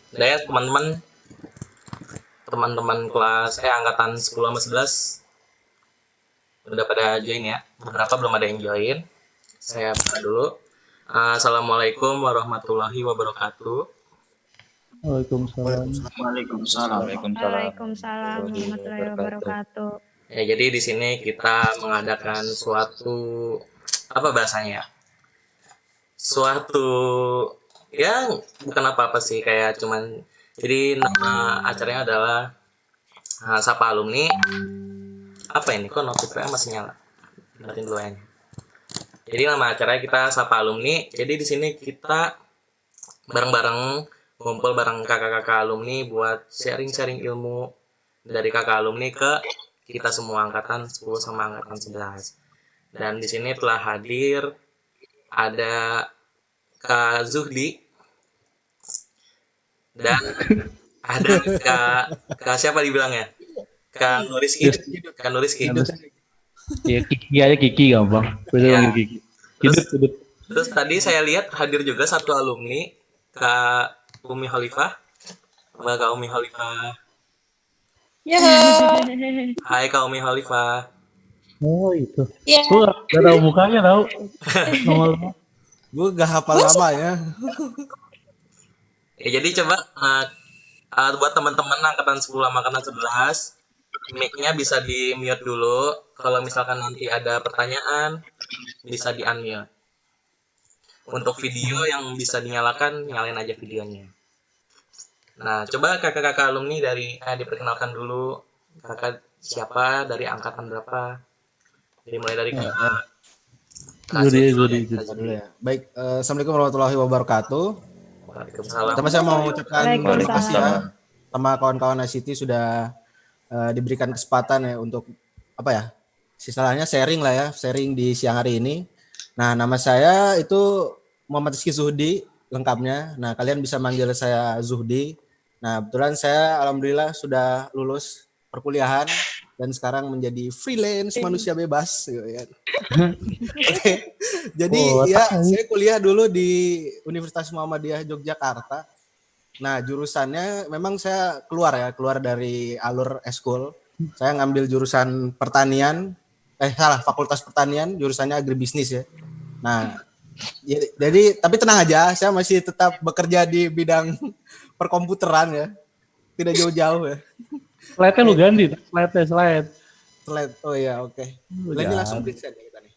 Saya teman-teman kelas angkatan 10 sama 11 udah pada join ya. Beberapa belum ada yang join. Saya buka dulu. Assalamualaikum warahmatullahi wabarakatuh. Waalaikumsalam. Waalaikumsalam warahmatullahi wabarakatuh. Ya, jadi di sini kita mengadakan suatu apa bahasanya? Suatu ya bukan apa-apa sih, kayak cuman jadi nama acaranya adalah Sapa Alumni. Apa ini kok notifikasinya masih nyala? Matiin dulu ya. Jadi nama acaranya kita Sapa Alumni. Jadi di sini kita bareng-bareng ngumpul bareng kakak-kakak alumni buat sharing-sharing ilmu dari kakak alumni ke kita semua angkatan 10 sama angkatan 11. Dan di sini telah hadir ada Kak Zuhdi dan ada Kak siapa dibilangnya? Kak Nuriski. Kak Nuriski. Ya Kiki aja, Kiki gampang. Ya. Kiki. Terus tadi saya lihat hadir juga satu alumni, Kak Umi Khalifah. Kak Umi Khalifah. Ya. Hai Kak Umi Khalifah. Oh itu. Ya. Gue gak tahu mukanya tau. Gue gak hafal namanya. Ya, jadi coba buat teman-teman angkatan 10 sama angkatan 11, mic-nya bisa di mute dulu. Kalau misalkan nanti ada pertanyaan, bisa di unmute. Untuk video yang bisa dinyalakan, nyalain aja videonya. Nah, coba kakak-kakak alumni diperkenalkan dulu. Kakak siapa, dari angkatan berapa? Jadi mulai dari kakak. Zudi. Baik, assalamualaikum warahmatullahi wabarakatuh. Waalaikumsalam. Pertama saya mau ucapkan terima kasih ya sama kawan-kawan ICT sudah diberikan kesempatan ya untuk apa ya, istilahnya sharing lah ya, sharing di siang hari ini. Nah, nama saya itu Muhammad Rizky Zuhdi lengkapnya. Nah, kalian bisa manggil saya Zuhdi. Nah, kebetulan saya alhamdulillah sudah lulus perkuliahan dan sekarang menjadi freelance manusia bebas gitu ya. Oke. Jadi saya kuliah dulu di Universitas Muhammadiyah Yogyakarta. Nah, jurusannya memang saya keluar dari alur eskul. Saya ngambil jurusan pertanian, Fakultas Pertanian, jurusannya agribisnis ya. Nah, jadi tapi tenang aja, saya masih tetap bekerja di bidang perkomputeran ya. Tidak jauh-jauh ya. Slide-nya lu ganti, slide. Oh iya, oke. Ini langsung present ya kita nih.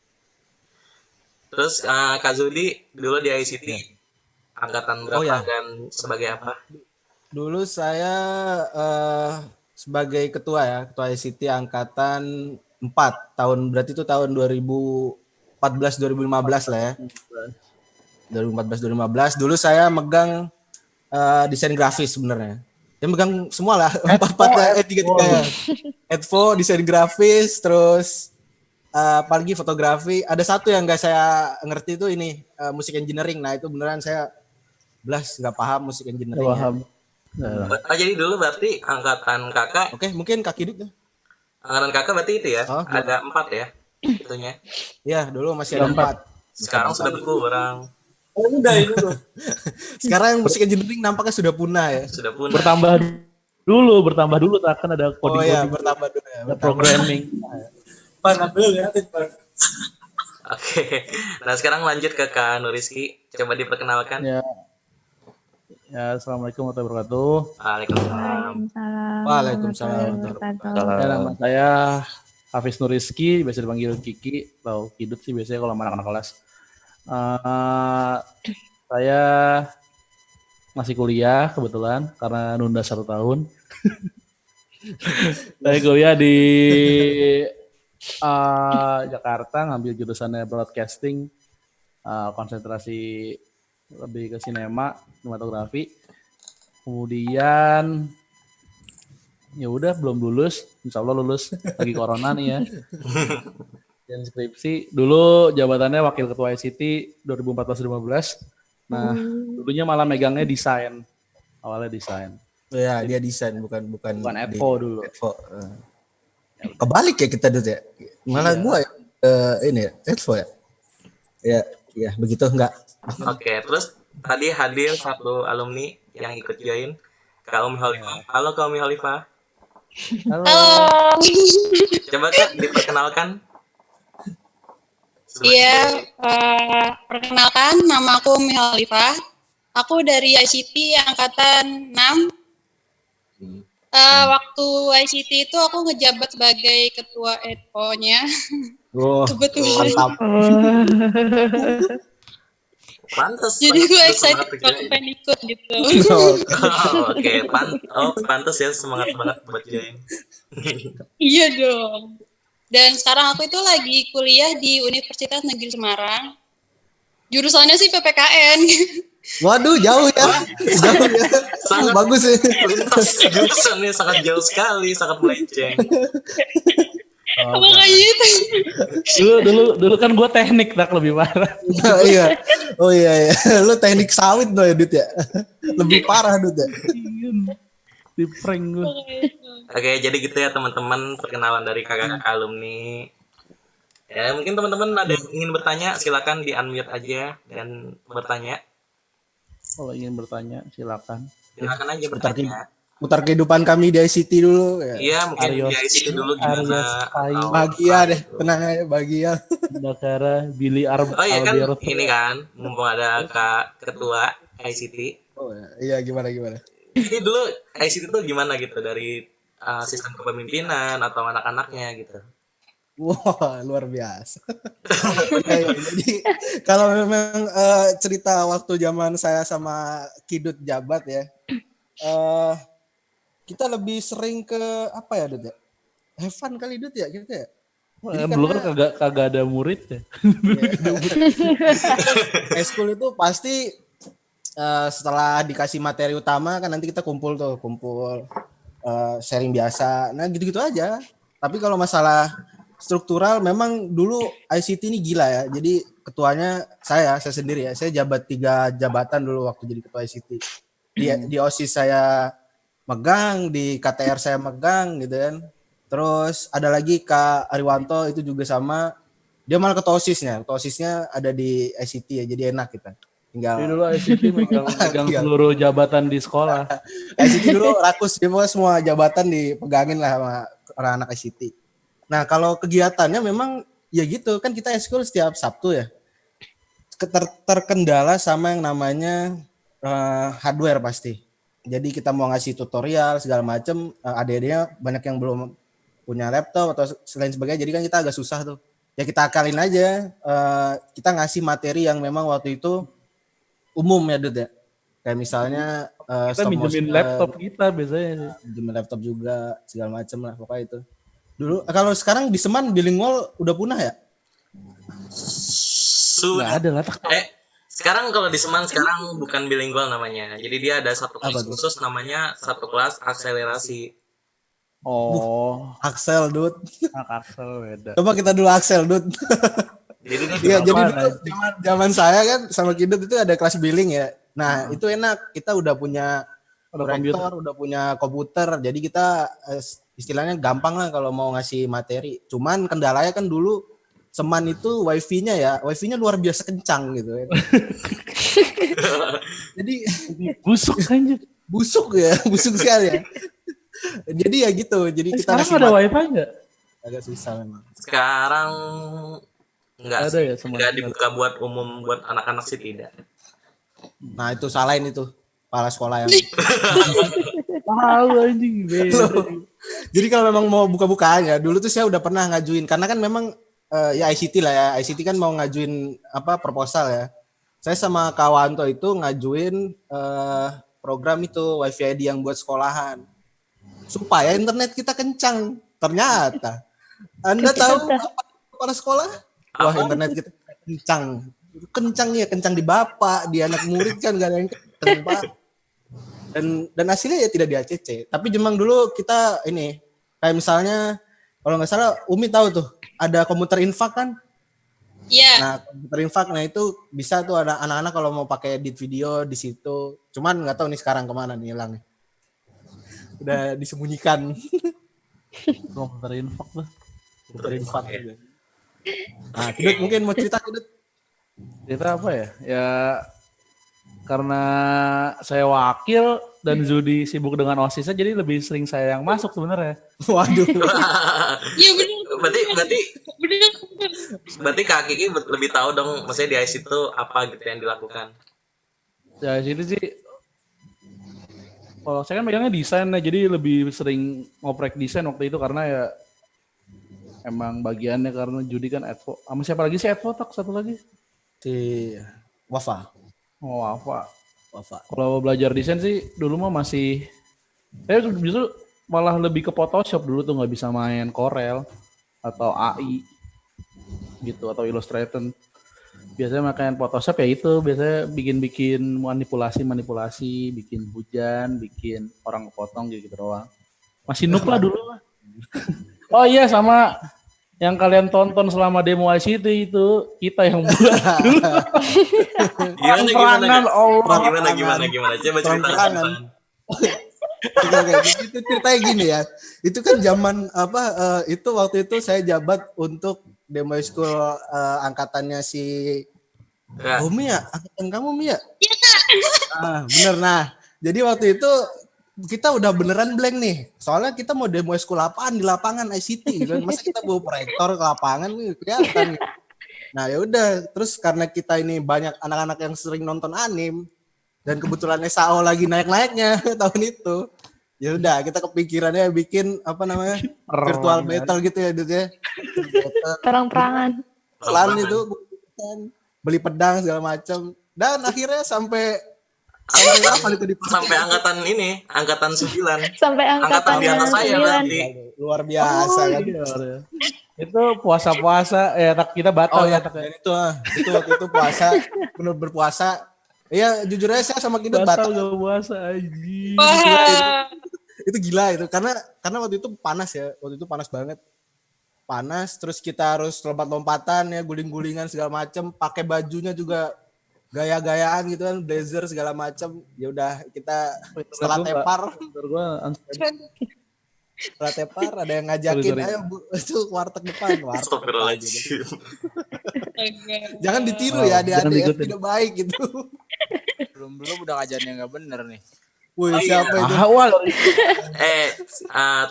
Terus Kak Zudi dulu di ICT angkatan berapa dan sebagai apa? Dulu saya sebagai ketua ICT angkatan 4 tahun, berarti itu tahun 2014-2015 lah ya. 2014-2015 dulu saya megang desain grafis sebenarnya. Dia megang semua lah, 4-4 3-3 ya. Advo, desain grafis, terus apalagi fotografi. Ada satu yang gak saya ngerti itu ini musik engineering. Nah itu beneran saya nggak paham musik engineering. Jadi dulu berarti angkatan kakak. Oke, mungkin Kak Kiduk ya. Angkatan kakak berarti itu ya, ada 4 ya itunya. Ya dulu masih ada 4. Sekarang sudah berkurang. Oh udah itu tuh. Sekarang musik engineering nampaknya sudah punah ya. Sudah punah. Bertambah dulu akan ada coding. Oh iya, bertambah dulu ya. Ada programming. Oke. Nah, sekarang lanjut ke Kak Nuriski. Coba diperkenalkan. Ya, assalamualaikum warahmatullahi wabarakatuh. Waalaikumsalam. Ya, nama saya Hafiz Nuriski, biasa dipanggil Kiki atau Kidut sih biasanya kalau anak-anak kelas. Saya masih kuliah kebetulan karena nunda 1 tahun. Saya kuliah di Jakarta, ngambil jurusannya broadcasting, konsentrasi lebih ke sinematografi. Kemudian ya udah belum lulus, insya Allah lulus, lagi corona nih ya. Dan skripsi dulu jabatannya wakil ketua ICT 2014-2015. Nah, dulunya malah megangnya desain, awalnya desain. Ya, dia desain bukan Advo dulu. Advo. Kebalik ya kita dulu ya. Malah gua ini ya, Advo ya. Ya begitu enggak. Oke, terus tadi hadir satu alumni yang ikut join. Kak Umi Holifah. Halo Kak Umi Holifah. Halo. Halo. Coba Kak diperkenalkan. Iya, perkenalkan nama aku Umi Halifah. Aku dari ICT angkatan 6. Waktu ICT itu aku ngejabat sebagai ketua EDPO-nya. Oh, Kebetulan. mantap. Pantes. Jadi gue pantes excited semangat banget join. pengen ikut gitu. Oh, oke. Pantes ya semangat banget buat join. Iya dong. Dan sekarang aku itu lagi kuliah di Universitas Negeri Semarang. Jurusannya sih PPKN. Waduh, jauh ya. Jauh ya. Sangat Bagus ya. lintas jurusannya sangat jauh sekali, sangat melenceng. Makanya itu. Dulu kan gue teknik tak lebih parah. Iya. Oh iya ya. Lu teknik sawit tuh ya, Dut ya. Lebih parah, Dut ya. Di prank gue. Oke, jadi gitu ya teman-teman, perkenalan dari kakak-kakak alumni. Ya, mungkin teman-teman ada yang ingin bertanya, silakan di-unmute aja dan bertanya. Kalau ingin bertanya silakan. Silakan aja Putar, bertanya. putar kehidupan kami di ICT dulu. Ya. Iya, mungkin Arios- di ICT dulu Arios gimana. Pai. atau Bahagia apa deh, gitu. tenang aja, bahagia. Dakara Billy Oh iya kan, Alberto. ini kan, mumpung ada Kak Ketua ICT. Oh iya, gimana. Jadi dulu ICT itu gimana gitu dari sistem kepemimpinan atau anak-anaknya gitu. Wah, luar biasa. Ya, jadi kalau memang cerita waktu zaman saya sama Kidut jabat ya, kita lebih sering ke apa ya, Dut ya? Have fun kali, Dut ya, gitu ya. Jadi Dulu kan karena- kagak ada murid ya. high school itu pasti setelah dikasih materi utama kan nanti kita kumpul sharing biasa. Nah gitu-gitu aja. Tapi kalau masalah struktural memang dulu ICT ini gila ya. Jadi ketuanya saya sendiri ya. Saya jabat 3 jabatan dulu waktu jadi ketua ICT. Di OSIS saya megang, di KTR saya megang gitu kan. Terus ada lagi Kak Ariwanto itu juga sama. Dia malah ketua OSISnya. Ketua OSISnya ada di ICT ya. Jadi enak kita. Tinggal Jadi dulu ICT megang Iya. seluruh jabatan di sekolah. ICT dulu rakus, dia semua jabatan dipegangin lah sama anak-anak ICT. Nah kalau kegiatannya memang ya gitu kan kita eskul setiap Sabtu ya. Terkendala sama yang namanya hardware pasti. Jadi kita mau ngasih tutorial segala macem, adik-adiknya banyak yang belum punya laptop atau selain sebagainya. Jadi kan kita agak susah tuh. Ya kita akalin aja, kita ngasih materi yang memang waktu itu umum ya Dut ya. Kayak misalnya Kita stop minjemin motion, laptop kita biasanya. minjemin laptop juga segala macem lah pokoknya itu. Dulu kalau sekarang di Seman bilingual udah punah ya? Nggak ada lah. Sekarang kalau di Seman sekarang bukan bilingual namanya. Jadi dia ada satu Apa kelas tuh? khusus namanya satu kelas akselerasi. Oh, Axel Dut. anak Axel beda. Coba kita dulu Axel Dut. Jadi Iya, jadi Apaan dulu zaman saya kan sama Kidut itu ada kelas billing ya. Nah, itu enak. Kita udah punya Ada proyektor, udah punya komputer. Jadi kita istilahnya gampang lah kalau mau ngasih materi. Cuman kendalanya kan dulu Seman itu wifi-nya ya, wifi-nya luar biasa kencang gitu. Jadi busuk aja. busuk ya, busuk sekali ya. Jadi ya gitu. Jadi kita Sekarang ngasih ada materi wifi nggak? agak susah memang. sekarang enggak Ada sih, ya Seman? enggak dibuka buat umum buat anak-anak sih tidak. Nah, itu salahin itu kepala sekolah yang Tahu anjing beda. Jadi kalau memang mau buka-bukaan ya, dulu tuh saya udah pernah ngajuin karena kan memang ya ICT lah ya. ICT kan mau ngajuin apa proposal ya. Saya sama Kawanto itu ngajuin program itu WiFi ID yang buat sekolahan. Supaya internet kita kencang. Ternyata Anda tahu apa kepala sekolah? Wah, internet kita kencang. Kencang ya, kencang di bapak, di anak murid kan gak ada yang kencang, Pak. Dan hasilnya ya tidak di ACC. Tapi Jemang dulu kita ini kayak misalnya kalau nggak salah Umi tahu tuh ada komputer infak kan. Iya. Nah komputer infak nah itu bisa tuh ada anak-anak kalau mau pakai edit video di situ. Cuman nggak tahu nih sekarang kemana nih hilangnya. Udah disembunyikan. Komputer infak tuh. Komputer infak juga. Nah Kidut mungkin mau cerita Kidut. Kita apa ya? Ya karena saya wakil dan Zudi sibuk dengan OSISnya, jadi lebih sering saya yang masuk sebenarnya. Waduh. Iya bener. berarti Bener. berarti Kak Kiki lebih tahu dong, maksudnya di IC itu apa gitu yang dilakukan. Ya sini sih, kalau saya kan megangnya desain ya, jadi lebih sering ngoprek desain waktu itu karena ya emang bagiannya, karena Judi kan advo. Sama siapa lagi sih advo, tak satu lagi? Si Wafa. Oh apa? Wafa. Kalau belajar desain sih dulu mah masih, saya justru malah lebih ke Photoshop dulu tuh, nggak bisa main Corel atau AI gitu atau Illustrator. Biasanya makan Photoshop ya itu, biasanya bikin manipulasi, bikin hujan, bikin orang kepotong gitu doang. Masih noob lah dulu lah. Oh iya, sama yang kalian tonton selama demo ICT itu kita yang buat dulu. Perangan Allah. Gimana? Coba cerita. Perang-perangan. Oke, itu ceritanya gini ya. Itu kan zaman itu waktu itu saya jabat untuk demo school angkatannya si Ya. Umi ya, angkatan kamu Umi ya? Iya Kak. Bener. Nah, jadi waktu itu kita udah beneran blank nih. Soalnya kita mau demo school apaan di lapangan ICT gitu. Masa kita bawa proyektor ke lapangan nih, kelihatan. Nah, ya udah, terus karena kita ini banyak anak-anak yang sering nonton anim dan kebetulan SAO lagi naik-naiknya tahun itu. Ya udah, kita kepikirannya bikin virtual battle gitu ya, Dut ya. Perang-perangan. Pelan itu beli pedang segala macam, dan akhirnya sampai apa itu Sampai angkatan 9. Sampai Angkatan di atas saya 9. berarti. luar biasa kan. Iya. Itu puasa-puasa kita batal ya. Dan itu waktu itu puasa, benar berpuasa. Iya, jujur aja saya sama kita Batal batal. gak puasa aja. Wah. Itu gila itu, karena waktu itu panas ya, waktu itu panas banget. Panas, terus kita harus lompat-lompatan ya, guling-gulingan segala macam, pakai bajunya juga gaya-gayaan gitu kan, blazer segala macam. Ya udah, kita setelah tepar ada yang ngajakin, Sorry. ayo Bu, itu warteg depan, warteg. Astagfirullahaladzim. Jangan ditiru ya, jangan adik-adik, diikutin. tidak baik gitu. Belum udah ngajarin yang nggak bener nih. Wih, siapa itu? Awal.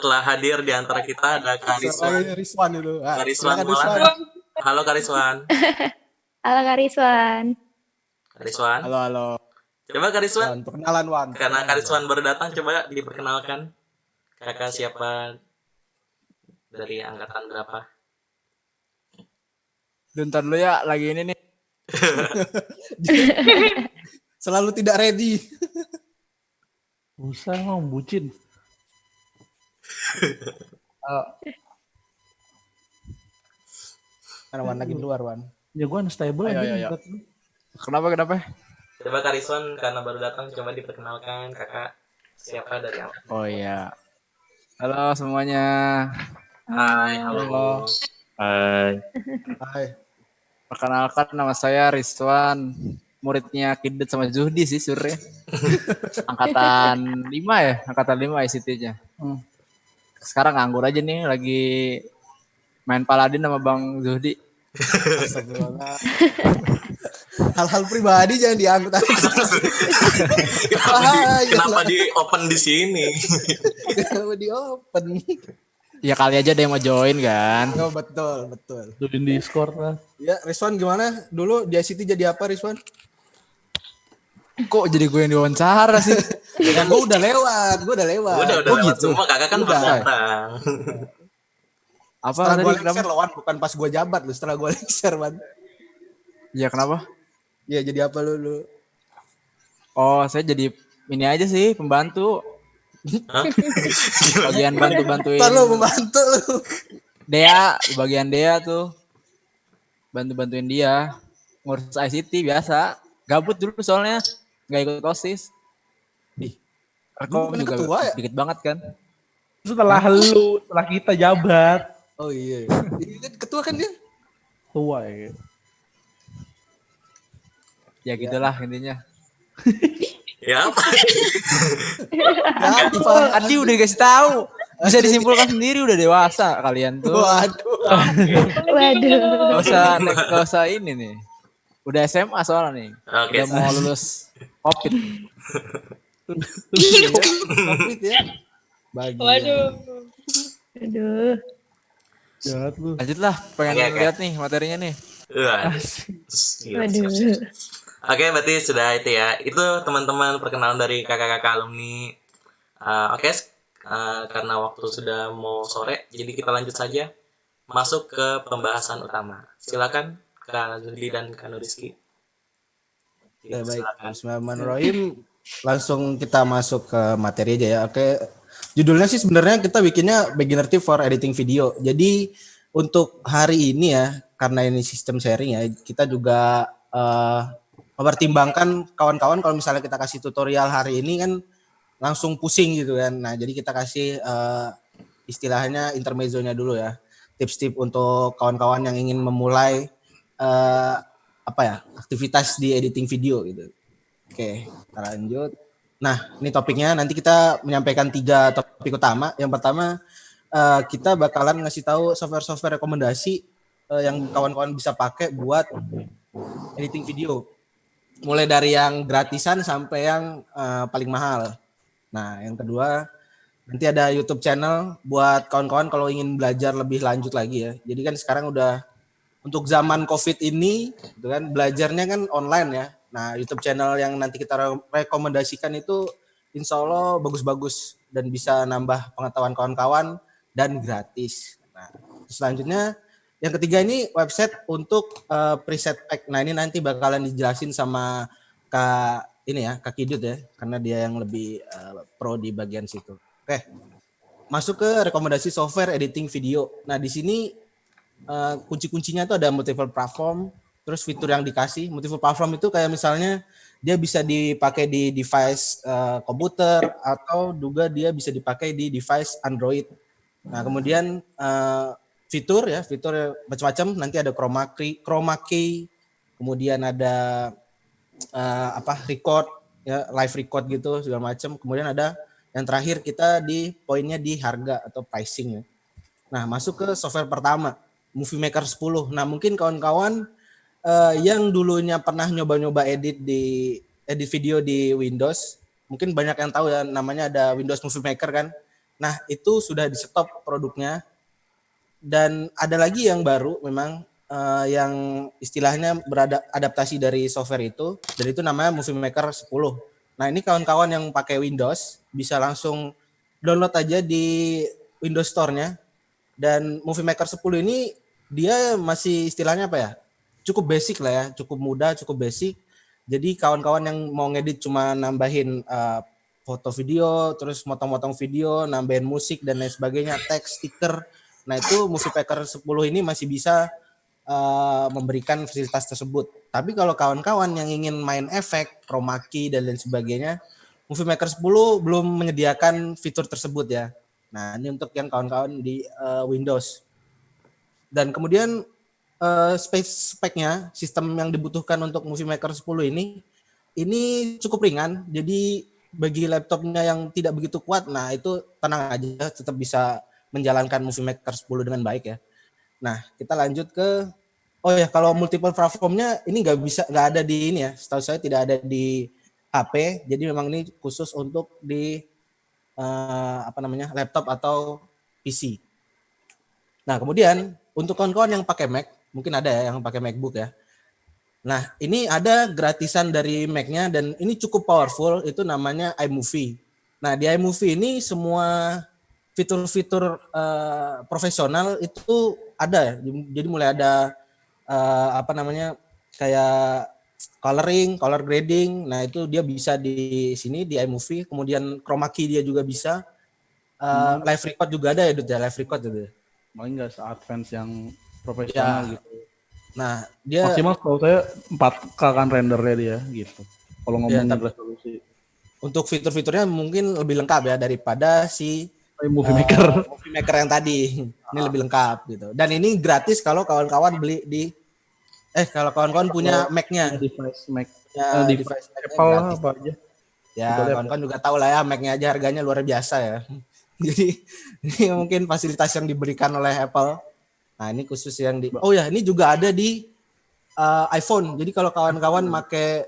Telah hadir di antara kita ada Kak Rizwan. Rizwan itu. Kak Rizwan silakan, Maulana. Halo Kak Rizwan. Halo Kak Rizwan. Kak Rizwan. Halo. Coba Kak Rizwan. Wan, perkenalan Wan. Karena Kak Rizwan baru datang, coba diperkenalkan. Kakak siapa? Dari angkatan berapa? Bentar dulu ya, lagi ini nih. Selalu tidak ready. Usah mau bucin. Mana Wan lagi di luar Wan? Ya gue unstable Ayo, aja. ayo. Kenapa? Coba Kak Rizwan karena baru datang, coba diperkenalkan kakak siapa dari angkatan. Oh iya. Halo semuanya. Hai, halo. Hai. Hai. Perkenalkan, nama saya Rizwan. Muridnya Kidet sama Zuhdi sih sebenarnya. Angkatan 5 ya? Angkatan 5 ICT-nya. Sekarang nganggur aja nih, lagi main Paladin sama Bang Zuhdi. Astagfirullah. Hal-hal pribadi jangan diangkut. Kenapa di open di sini? Kenapa di open? Ya kali aja ada yang mau join kan. Oh, betul. Join Discord lah. Ya, Rizwan gimana? Dulu di ICT jadi apa, Rizwan? Kok jadi gue yang diwawancara sih? Ya, gue udah lewat. Udah Oh, lewat gitu. semua, kakak kan Udah. baru datang. Apa Setelah gue tadi? lengser loh, Wan. Bukan pas gue jabat loh. Setelah gue lengser, Wan. Ya kenapa? Iya, jadi apa lu? Oh, saya jadi ini aja sih, pembantu. Hah? Bagian bantu-bantuin. Ntar lu membantu lu. Dea, bagian Dea tuh. Bantu-bantuin dia. Ngurus ICT biasa. Gabut dulu soalnya. Gak ikut OSIS. Ih, Rekom bukannya juga ketua ya? dikit banget kan. Setelah kita jabat. Oh iya. Ketua kan dia? Tua ya. Ya gitulah intinya. Ya apa? Ya, apa? Adi udah dikasih tahu. Bisa disimpulkan sendiri, udah dewasa kalian tuh. Waduh. Waduh. Gak usah ini nih. Udah SMA soalnya nih. Oke. Udah mau lulus Covid. Covid ya. Bagian. Waduh. Aduh. Jahat lu. Lanjutlah, pengen Oke. lihat nih materinya nih. Wah, Asik. gila, Waduh. siap. Oke, berarti sudah itu ya. Itu teman-teman perkenalan dari kakak-kakak alumni. Oke, karena waktu sudah mau sore, jadi kita lanjut saja masuk ke pembahasan utama. Silakan Kak Zuhdi dan Kak Nuriski. Ya, baik. Silakan. Bismillahirrahmanirrahim. Langsung kita masuk ke materi aja ya. Oke. Judulnya sih sebenarnya kita bikinnya beginner tip for editing video. Jadi untuk hari ini ya, karena ini sistem sharing ya, kita juga mempertimbangkan kawan-kawan kalau misalnya kita kasih tutorial hari ini kan langsung pusing gitu kan. Nah, jadi kita kasih istilahnya intermezzonya dulu ya. Tips-tips untuk kawan-kawan yang ingin memulai aktivitas di editing video gitu. Oke, kita lanjut. Nah, ini topiknya nanti kita menyampaikan 3 topik utama. Yang pertama kita bakalan ngasih tahu software-software rekomendasi yang kawan-kawan bisa pakai buat editing video. Mulai dari yang gratisan sampai yang paling mahal. Nah, yang kedua nanti ada YouTube channel buat kawan-kawan kalau ingin belajar lebih lanjut lagi ya. Jadi kan sekarang udah untuk zaman COVID ini, gitu kan, belajarnya kan online ya. Nah, YouTube channel yang nanti kita rekomendasikan itu insya Allah bagus-bagus dan bisa nambah pengetahuan kawan-kawan dan gratis. Nah, selanjutnya yang ketiga ini website untuk preset pack. Nah, ini nanti bakalan dijelasin sama Kak Kidut ya, karena dia yang lebih pro di bagian situ. Oke. Masuk ke rekomendasi software editing video. Nah, di sini kunci-kuncinya itu ada multiple platform, terus fitur yang dikasih. Multiple platform itu kayak misalnya dia bisa dipakai di device komputer atau juga dia bisa dipakai di device Android. Nah, kemudian fitur macam-macam, nanti ada chroma key, kemudian ada record ya, live record gitu segala macam. Kemudian ada yang terakhir kita di poinnya di harga atau pricing ya. Nah, masuk ke software pertama, Movie Maker 10. Nah, mungkin kawan-kawan yang dulunya pernah nyoba-nyoba edit video di Windows, mungkin banyak yang tahu ya, namanya ada Windows Movie Maker kan. Nah, itu sudah di-stop produknya. Dan ada lagi yang baru memang yang istilahnya beradaptasi dari software itu, dan itu namanya Movie Maker 10. Nah, ini kawan-kawan yang pakai Windows bisa langsung download aja di Windows Store-nya. Dan Movie Maker 10 ini dia masih istilahnya apa ya? Cukup basic lah ya, cukup mudah, cukup basic. Jadi kawan-kawan yang mau ngedit cuma nambahin foto video, terus motong-motong video, nambahin musik dan lain sebagainya, teks, stiker. Nah, itu Movie Maker 10 ini masih bisa memberikan fasilitas tersebut. Tapi kalau kawan-kawan yang ingin main efek, chroma key dan lain sebagainya, Movie Maker 10 belum menyediakan fitur tersebut ya. Nah, ini untuk yang kawan-kawan di Windows. Dan kemudian speknya, sistem yang dibutuhkan untuk Movie Maker 10 ini cukup ringan. Jadi bagi laptopnya yang tidak begitu kuat, nah itu tenang aja, tetap bisa menjalankan Movie Maker 10 dengan baik ya. Nah, kita lanjut ke kalau multiple platformnya ini nggak ada di ini ya. Setahu saya tidak ada di HP. Jadi memang ini khusus untuk di laptop atau PC. Nah, kemudian untuk kawan-kawan yang pakai Mac, mungkin ada ya yang pakai MacBook ya. Nah, ini ada gratisan dari Mac-nya dan ini cukup powerful, itu namanya iMovie. Nah, di iMovie ini semua fitur-fitur profesional itu ada ya. Jadi mulai ada kayak color grading. Nah, itu dia bisa di sini di iMovie. Kemudian chroma key dia juga bisa. Live record juga ada ya, Dut ya, live record gitu. Paling nggak se-advance yang profesional gitu. Nah, dia Maksimal kalau saya 4K kan rendernya dia gitu. Kalau ngomongin resolusi. Untuk fitur-fiturnya mungkin lebih lengkap ya daripada si Movie Maker. Movie Maker yang tadi. Ini lebih lengkap gitu. Dan ini gratis kalau kawan-kawan beli di kalau kawan-kawan punya Mac-nya. Device Mac. Ya, device Apple lah apa aja. Ya, kawan-kawan juga tahu lah ya, Mac-nya aja harganya luar biasa ya. Jadi ini mungkin fasilitas yang diberikan oleh Apple. Nah, ini khusus yang ini juga ada di iPhone. Jadi kalau kawan-kawan pakai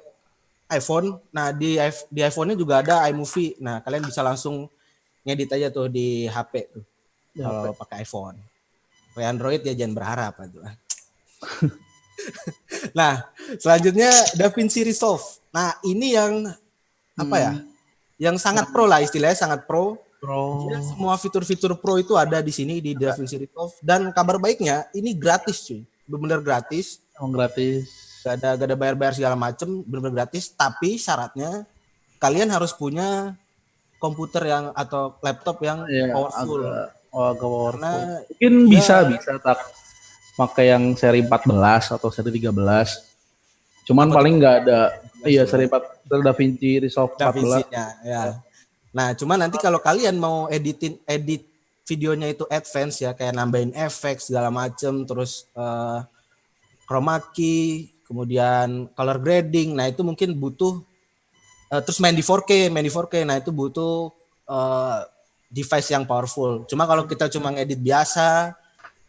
iPhone. Nah, di iPhone-nya juga ada iMovie. Nah, kalian bisa langsung ngedit aja tuh di HP tuh. Di Kalau pakai iPhone. Kalau Android ya jangan berharap tuh. Nah, selanjutnya DaVinci Resolve. Nah, ini yang apa ya? Yang sangat pro lah, istilahnya sangat pro. Pro. Dia semua fitur-fitur pro itu ada di sini di DaVinci Resolve, dan kabar baiknya ini gratis cuy. Benar-benar gratis. Emang gratis. Gak ada bayar-bayar segala macem, benar-benar gratis. Tapi syaratnya kalian harus punya komputer yang atau laptop yang Ya, powerful. agak powerful. Karena Mungkin dia- bisa tak pakai yang seri 14 atau seri 13. Cuman paling nggak ada seri 4 DaVinci Resolve 14. DaVinci-nya ya. Nah, cuma nanti kalau kalian mau edit videonya itu advance ya, kayak nambahin efek segala macem, terus chroma key, kemudian color grading. Nah, itu mungkin butuh terus main di 4K. Nah, itu butuh device yang powerful. Cuma kalau kita cuma ngedit biasa,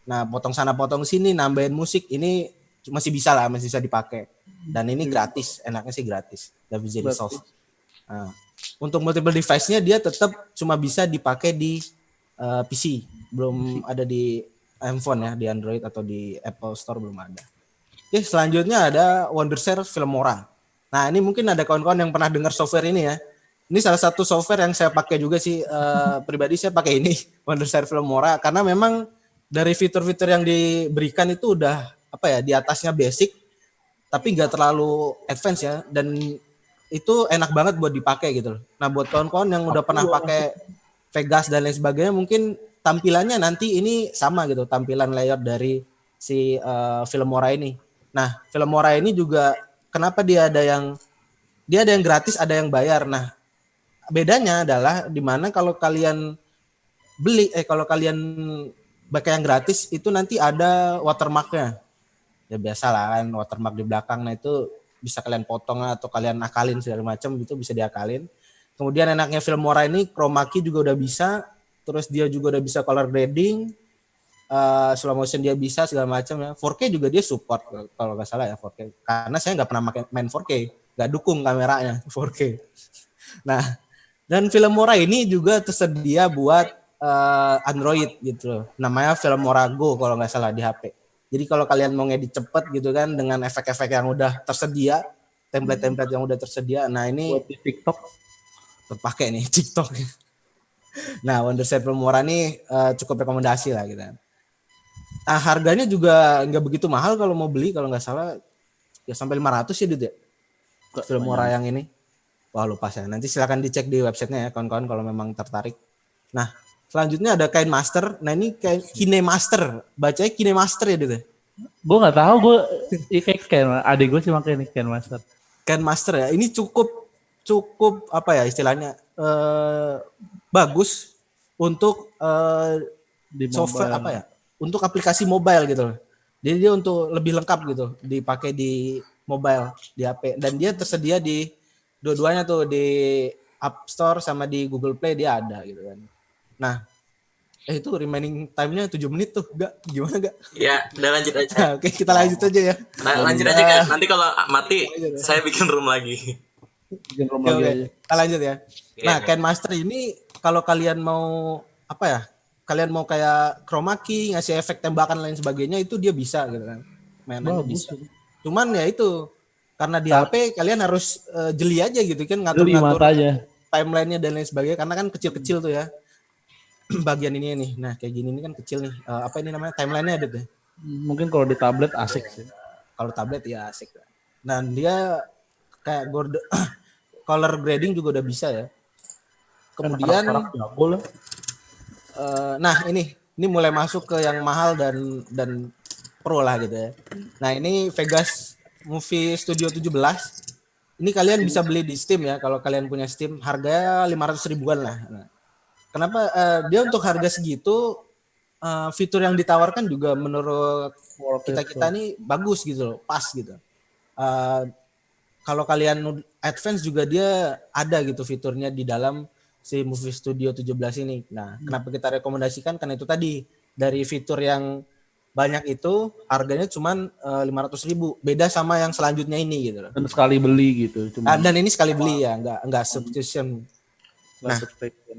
nah potong sana potong sini, nambahin musik, ini masih bisa lah, masih bisa dipakai. Dan ini gratis, enaknya sih gratis. DaVinci Resolve. Nah, untuk multiple device-nya dia tetap cuma bisa dipakai di PC, belum ada di handphone ya, di Android atau di Apple Store belum ada. Oke, selanjutnya ada Wondershare Filmora. Nah, ini mungkin ada kawan-kawan yang pernah dengar software ini ya. Ini salah satu software yang saya pakai juga sih, pribadi saya pakai ini, Wondershare Filmora, karena memang dari fitur-fitur yang diberikan itu udah apa ya, di atasnya basic, tapi nggak terlalu advance ya, dan itu enak banget buat dipakai gitu loh. Nah, buat kawan-kawan yang udah pernah pakai Vegas dan lain sebagainya, mungkin tampilannya nanti ini sama gitu, tampilan layout dari si Filmora ini. Nah, Filmora ini juga kenapa dia ada yang gratis, ada yang bayar. Nah, bedanya adalah di mana kalau kalian kalau kalian pakai yang gratis itu nanti ada watermarknya. Ya biasa lah kan, watermark di belakang. Nah, itu bisa kalian potong atau kalian akalin segala macam, itu bisa diakalin. Kemudian enaknya Filmora ini chroma key juga udah bisa, terus dia juga udah bisa color grading, slow motion dia bisa segala macam ya. 4K juga dia support kalau nggak salah ya, 4K. Karena saya nggak pernah main 4K, nggak dukung kameranya 4K. Nah, dan Filmora ini juga tersedia buat Android gitu loh. Namanya Filmora Go kalau nggak salah di HP. Jadi kalau kalian mau ngedit cepet gitu kan dengan efek-efek yang udah tersedia, template-template yang udah tersedia. Nah, ini Buat di TikTok. terpakai nih TikTok. Nah, Wondershare Filmora ini cukup rekomendasi lah gitu. Nah, harganya juga nggak begitu mahal kalau mau beli, kalau nggak salah ya sampai 500 ya Dit ya. Filmora yang ini. Wah, lupa saya. Nanti silakan dicek di websitenya ya kawan-kawan kalau memang tertarik. Nah, selanjutnya ada KineMaster. Nah, ini KineMaster. Bacanya KineMaster ya Dit ya. Gue nggak tahu, gue kayak adik gue sih pakai ini KineMaster. KineMaster ya. Ini cukup apa ya istilahnya, bagus untuk Di software mobile. apa ya, untuk aplikasi mobile gitu loh. Jadi dia untuk lebih lengkap gitu, dipakai di mobile, di HP, dan dia tersedia di dua-duanya tuh, di App Store sama di Google Play dia ada gitu kan. Nah, itu remaining time-nya 7 menit tuh, gimana gak? Ya, udah lanjut aja. Nah, oke, kita lanjut aja ya. Nah, lanjut aja kan. Nanti kalau mati, saya bikin room lagi. Bikin room Oke, lagi oke. aja. Kita lanjut ya. Iya, Nah, iya. KineMaster ini kalau kalian mau apa ya? Kalian mau kayak chroma key, ngasih efek tembakan lain sebagainya, itu dia bisa gitu kan. Mainannya Bagus. bisa. Cuman ya itu, karena di HP kalian harus jeli aja gitu kan, Beli ngatur-ngatur matanya. timelinenya dan lain sebagainya, karena kan kecil-kecil tuh ya. Bagian ini nih. Nah, kayak gini ini kan kecil nih. Apa ini namanya? Timelinenya ada tuh. Mungkin kalau di tablet asik sih. Kalau tablet ya asik. Dan dia kayak color grading juga udah bisa ya. Kemudian Anak-anak jago lah. nah ini mulai masuk ke yang mahal dan pro lah gitu ya. Nah, ini Vegas Movie Studio 17. Ini kalian bisa beli di Steam ya, kalau kalian punya Steam, harganya 500 ribuan lah. Nah, kenapa dia untuk harga segitu, fitur yang ditawarkan juga menurut kita nih bagus gitu loh, pas gitu. Kalau kalian advance juga dia ada gitu fiturnya di dalam si Movie Studio 17 ini. Nah, kenapa kita rekomendasikan? Karena itu tadi, dari fitur yang banyak itu harganya cuman 500.000. Beda sama yang selanjutnya ini gitu loh. Dan sekali beli gitu. Cuma Dan ini sekali beli ya, enggak subscription. nggak nah. subscription.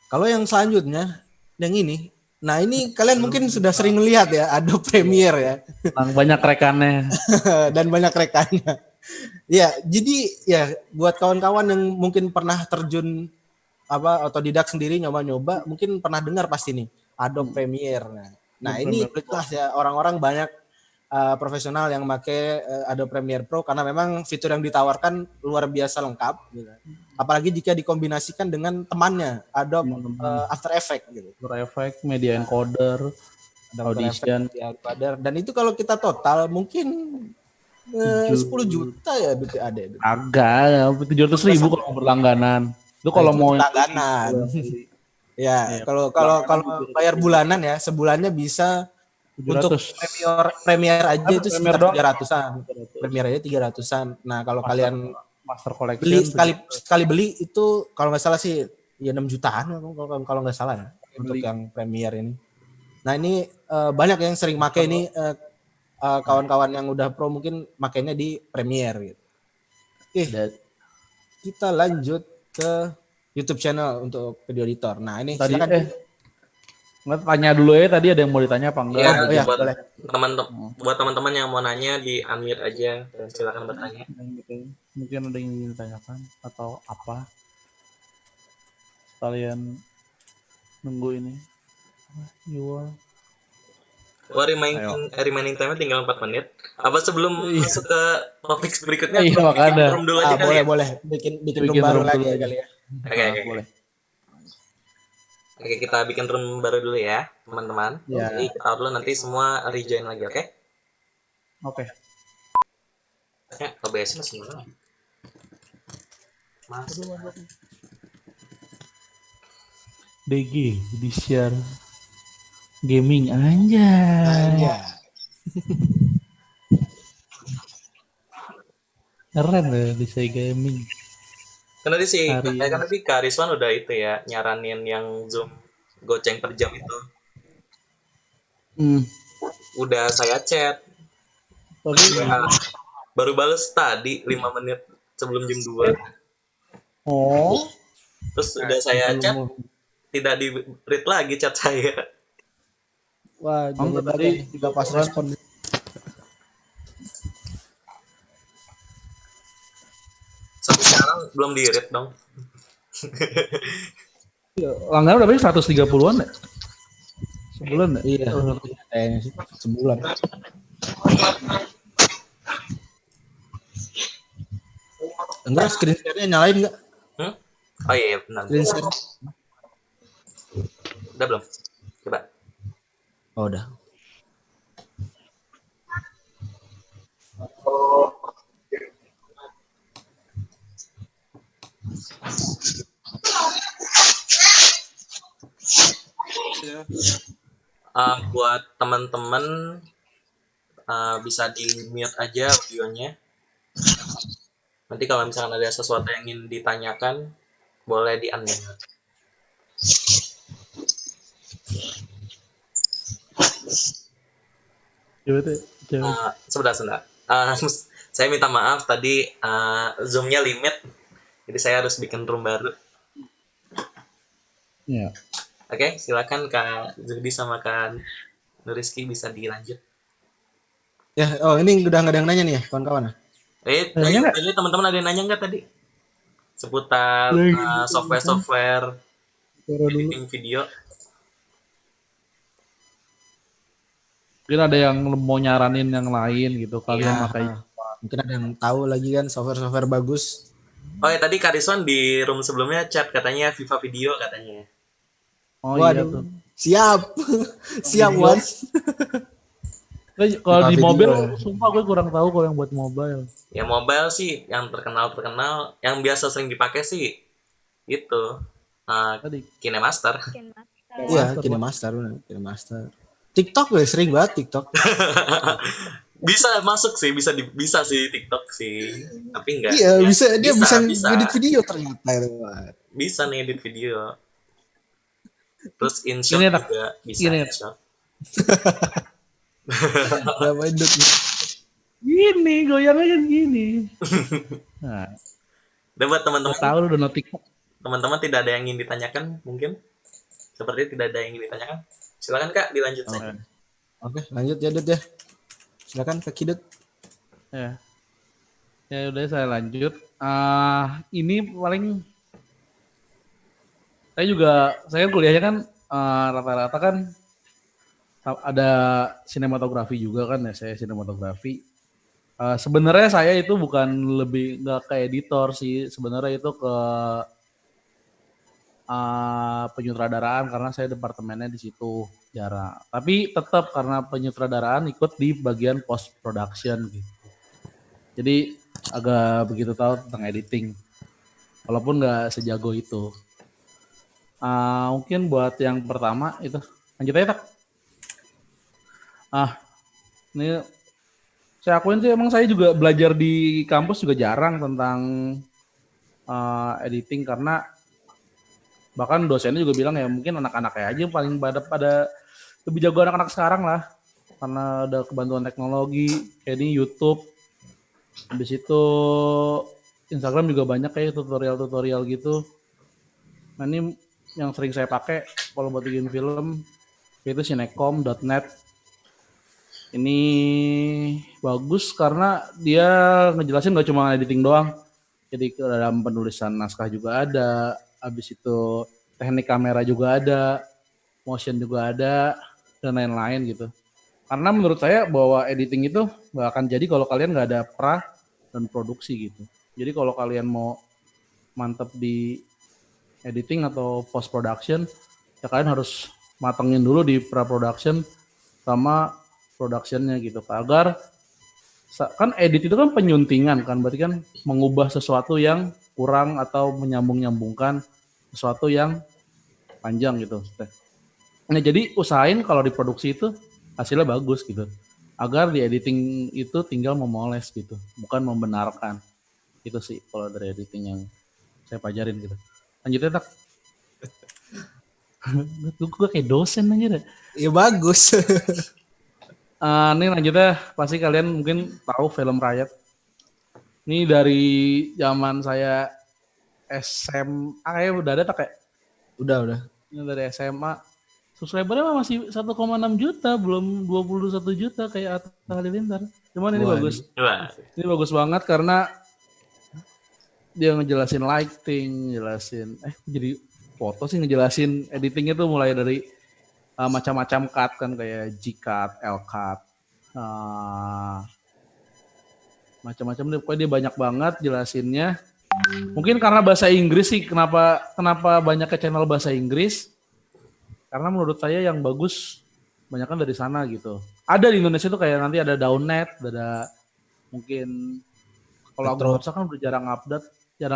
Kalau yang selanjutnya yang ini, nah ini kalian mungkin sudah sering lihat ya, Adobe Premiere ya. Banyak rekannya. Dan banyak rekannya. Ya, jadi ya buat kawan-kawan yang mungkin pernah terjun otodidak sendiri nyoba-nyoba, mungkin pernah dengar pasti nih Adobe Premiere. Nah ini jelas ya orang-orang banyak profesional yang pakai Adobe Premiere Pro karena memang fitur yang ditawarkan luar biasa lengkap. Gitu. Apalagi jika dikombinasikan dengan temannya Adobe After Effects. Gitu. After Effects, Media Encoder, Audition. Dan itu kalau kita total mungkin 10 juta ya ada. Agak, 700.000 kalau berlangganan. Itu kalau mau langganan. Ya, kalau bayar bulanan ya, sebulannya bisa 700. untuk Premiere aja itu sekitar Premiere 300-an. Premiere aja 300-an. Nah, kalau kalian Master Collection sekali beli itu kalau nggak salah sih ya 6 jutaan kalau nggak salah ya untuk yang Premiere ini. Nah, ini banyak yang sering pakai ini kawan-kawan yang udah pro mungkin makainya di Premiere gitu. Oke. Kita lanjut ke YouTube channel untuk video editor. Nah, ini tadi silakan. Nggak tanya dulu ya, tadi ada yang mau ditanya apa enggak? Ya, boleh. Buat teman-teman yang mau nanya di unmute aja dan silakan bertanya. Mungkin ada yang ingin ditanyakan atau apa? Kalian nunggu ini. Remaining time tinggal 4 menit. Apa sebelum masuk ke topik berikutnya? Iya, makanya. Room dulu aja kali ya? Boleh. Bikin room baru room lagi dulu ya kali ya. Oke. Boleh. Oke, kita bikin room baru dulu ya, teman-teman. Ya. Jadi kita dulu nanti semua rejoin lagi, oke? Oke. OBS masih mana? Masuk. DG di share gaming anjay. Keren deh di share gaming. Karena tadi Kak Rizwan udah itu ya nyaranin yang Zoom goceng per jam itu. Udah saya chat. Baru bales tadi 5 menit sebelum jam 2. Oh. Terus udah saya chat, tidak di-read lagi chat saya. Wah, jadi tadi juga pas respon. Sampai sekarang belum di-read dong. Langganan berapa sih? 130-an ya? Sebulan ya? Iya, kayaknya sih sebulan. Enggak, screen share-nya nyalain enggak? Oh iya, benar. Screen share. Udah belum? Coba. Oh, udah. Buat teman-teman bisa di mute aja videonya. Nanti kalau misalkan ada sesuatu yang ingin ditanyakan, boleh di unmute. Sebentar. Saya minta maaf tadi Zoom-nya limit, jadi saya harus bikin room baru. Iya. Oke, silakan Kak Zudi sama Kak Nuriski bisa dilanjut. Ya, ini udah nggak ada yang nanya nih ya, kawan-kawan. Tadi teman-teman ada yang nanya nggak tadi? Seputar software editing video. Mungkin ada yang mau nyaranin yang lain gitu, kalian makanya. Mungkin ada yang tahu lagi kan software bagus. Oh ya, tadi Kak Rizwan di room sebelumnya chat katanya Viva Video katanya. Oh waduh, iya tuh. Siap Was. Kalau di mobil, sumpah gue kurang tahu kalau yang buat mobile. Ya mobile sih yang terkenal, yang biasa sering dipakai sih itu KineMaster. Iya, KineMaster. TikTok gue sering banget TikTok. Bisa masuk sih, bisa sih TikTok sih, tapi enggak. Iya, ya, bisa edit video ternyata itu. Bisa nih edit video. Terus InShot juga bisa InShot. Berapa induk? Gini, goyangnya kan gini. Nah, Dan buat teman-teman, tahu lu udah TikTok. teman-teman tidak ada yang ingin ditanyakan mungkin? Seperti tidak ada yang ingin ditanyakan. Silakan Kak, dilanjut saja. Oke, lanjut ya Dut ya. Silakan Kak Kidut. Ya. Ya udah saya lanjut. Ini paling saya kuliahnya kan rata-rata kan ada sinematografi juga kan ya, saya sinematografi. Sebenarnya saya itu bukan lebih nggak ke editor sih, sebenarnya itu ke penyutradaraan karena saya departemennya di situ jarang. Tapi tetap karena penyutradaraan ikut di bagian post production gitu. Jadi agak begitu tahu tentang editing, walaupun nggak sejago itu. Mungkin buat yang pertama itu lanjut aja Tak. Ini saya akuin sih emang saya juga belajar di kampus juga jarang tentang editing karena bahkan dosennya juga bilang ya mungkin anak-anaknya aja yang paling pada lebih jago anak-anak sekarang lah karena ada kebantuan teknologi kayak ini YouTube, habis itu Instagram juga banyak kayak tutorial-tutorial gitu. Nah ini yang sering saya pakai kalau buat bikin film yaitu Cinekom.net. Ini bagus karena dia ngejelasin gak cuma editing doang. Jadi dalam penulisan naskah juga ada, habis itu teknik kamera juga ada, motion juga ada, dan lain-lain gitu. Karena menurut saya bahwa editing itu gak akan jadi kalau kalian gak ada pra dan produksi gitu. Jadi kalau kalian mau mantep di editing atau post production, ya kalian harus matengin dulu di pra production sama productionnya gitu, agar kan edit itu kan penyuntingan kan, berarti kan mengubah sesuatu yang kurang atau menyambung-nyambungkan sesuatu yang panjang gitu. Nah jadi usahain kalau diproduksi itu hasilnya bagus gitu, agar di editing itu tinggal memoles gitu, bukan membenarkan. Itu sih kalau dari editing yang saya pelajarin gitu. Lanjutnya Tak. Gue kayak dosen aja deh. Ya bagus. Ini lanjutnya pasti kalian mungkin tahu film Riot. Ini dari zaman saya SMA kayak udah ada Tak kayak. Udah. Ini dari SMA. Subscribernya masih 1,6 juta, belum 21 juta kayak Atta Halilintar. Cuman ini bagus. Wah, Ini bagus banget karena dia ngejelasin lighting, jadi foto sih ngejelasin editingnya tuh mulai dari macam-macam cut kan kayak G-cut, L-cut, macam-macam deh. Pokoknya dia banyak banget jelasinnya. Mungkin karena bahasa Inggris sih, kenapa banyak ke channel bahasa Inggris? Karena menurut saya yang bagus banyak kan dari sana gitu. Ada di Indonesia tuh kayak nanti ada Downnet, ada mungkin kalau Agung Hapsa kan udah jarang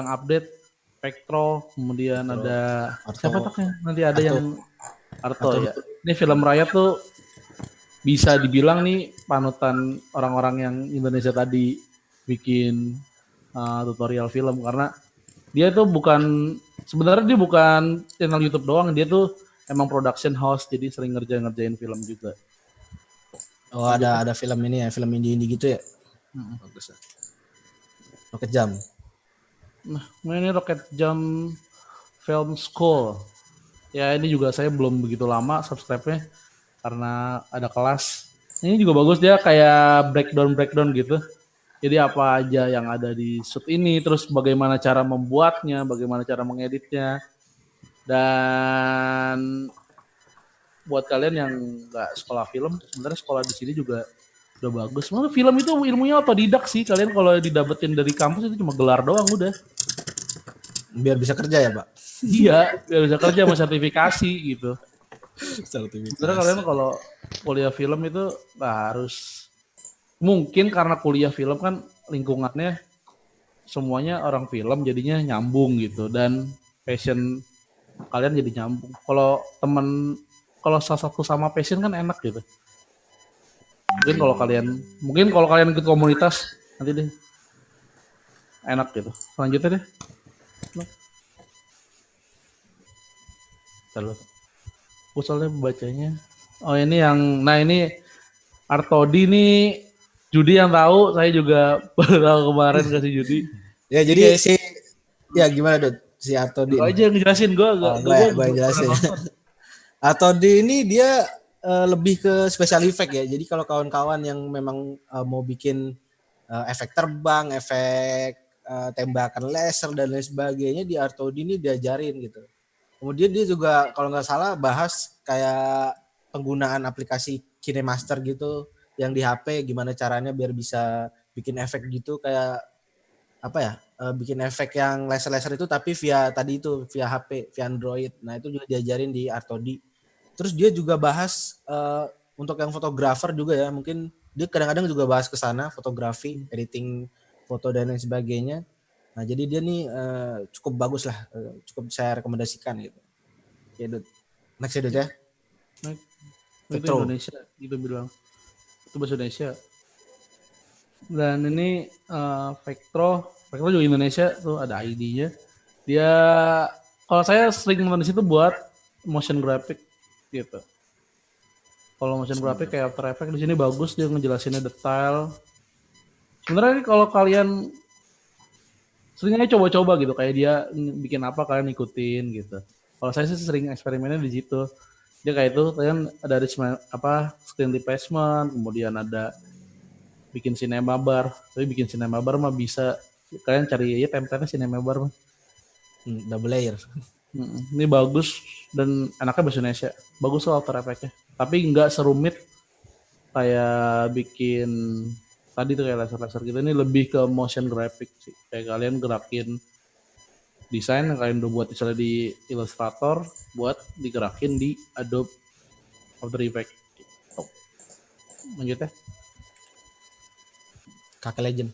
update. Pektro, kemudian ada Arto. siapa tak ya? Nanti ada yang Arto ya. Ini film Riot tuh bisa dibilang nih panutan orang-orang yang Indonesia tadi bikin tutorial film karena dia tuh sebenarnya dia bukan channel YouTube doang, dia tuh emang production house jadi sering ngerjain film juga. Oh ada film ini ya, film indie gitu ya. Bagus. Rocket Jump. Nah, ini Rocket Jump Film School. Ya ini juga saya belum begitu lama subscribe-nya karena ada kelas. Ini juga bagus, dia kayak breakdown gitu. Jadi apa aja yang ada di shoot ini, terus bagaimana cara membuatnya, bagaimana cara mengeditnya. Dan buat kalian yang nggak sekolah film, sebenarnya sekolah di sini juga udah bagus. Malah film itu ilmunya otodidak sih. Kalian kalau didapetin dari kampus itu cuma gelar doang udah. Biar bisa kerja ya, Pak? Iya, biar bisa kerja sama sertifikasi gitu. Sertifikasi. Sebenarnya kalian kalau kuliah film itu harus, mungkin karena kuliah film kan lingkungannya semuanya orang film jadinya nyambung gitu dan passion kalian jadi nyambung. Kalau salah satu sama passion kan enak gitu. Mungkin kalau kalian ikut komunitas nanti deh enak gitu. Selanjutnya deh. Soalnya bacanya. Oh ini Artodi nih Judi yang tahu, saya juga baru tahu kemarin kasih Judi. Ya jadi ya gimana Dut? Si Artodi Lu nih. aja yang ngejelasin gue Gue yang jelasin. Artodi ini dia lebih ke special effect ya. Jadi kalau kawan-kawan yang memang mau bikin efek terbang, efek tembakan laser dan lain sebagainya, di Artodi ini diajarin gitu. Kemudian dia juga kalau nggak salah bahas kayak penggunaan aplikasi KineMaster gitu yang di HP, gimana caranya biar bisa bikin efek gitu kayak apa ya, bikin efek yang laser-laser itu tapi via tadi itu via HP, via Android. Nah itu juga diajarin di Artodi. Terus dia juga bahas untuk yang fotografer juga ya, mungkin dia kadang-kadang juga bahas ke sana fotografi, editing foto dan lain sebagainya. Nah jadi dia nih cukup bagus lah, cukup saya rekomendasikan gitu. Ya Dut. Next ya Dut ya. Itu Betul. Indonesia gitu bilang. Itu bahasa Indonesia. Dan ini Vectro juga Indonesia tuh ada ID-nya. Dia kalau saya sering nonton di situ buat motion graphic gitu. Kalau motion graphic kayak After Effects di sini bagus, dia ngejelasinnya detail. Sebenarnya kalau kalian sering aja coba-coba gitu, kayak dia bikin apa kalian ikutin gitu. Kalau saya sih sering eksperimennya di situ. Dia kayak itu kalian ada screen replacement, kemudian ada bikin cinema bar. Tapi bikin cinema bar mah bisa kalian cari aja template-nya cinema bar mah. Double layer. Ini bagus dan enaknya bahasa Indonesia. Bagus loh After Effects-nya. Tapi nggak serumit kayak bikin tadi tuh kayak laser-laser gitu. Ini lebih ke motion graphic sih. Kayak kalian gerakin desain yang kalian udah buat misalnya di Illustrator buat digerakin di Adobe After Effects. Lanjut ya. Kakek Legend.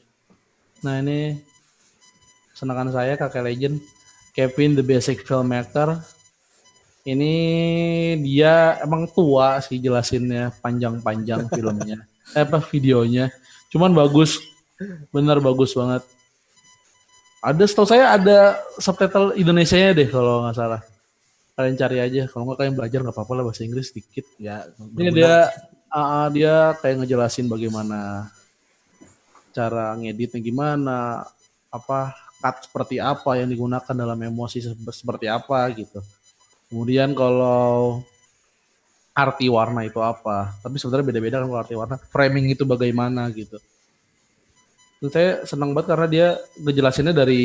Nah ini senakan saya Kakek Legend, Kevin the Basic Filmmaker. Ini dia emang tua sih jelasinnya, panjang-panjang filmnya, videonya. Cuman bagus, bener bagus banget. Setahu saya ada subtitle Indonesianya deh kalau nggak salah. Kalian cari aja, kalau nggak kalian belajar nggak apa-apa lah bahasa Inggris dikit. Ya, Ini dia kayak ngejelasin bagaimana cara ngeditnya gimana, cut seperti apa yang digunakan dalam emosi seperti apa gitu. Kemudian kalau arti warna itu apa, tapi sebenarnya beda-beda kan kalau arti warna. Framing itu bagaimana gitu. Dan saya senang banget karena dia ngejelasinnya dari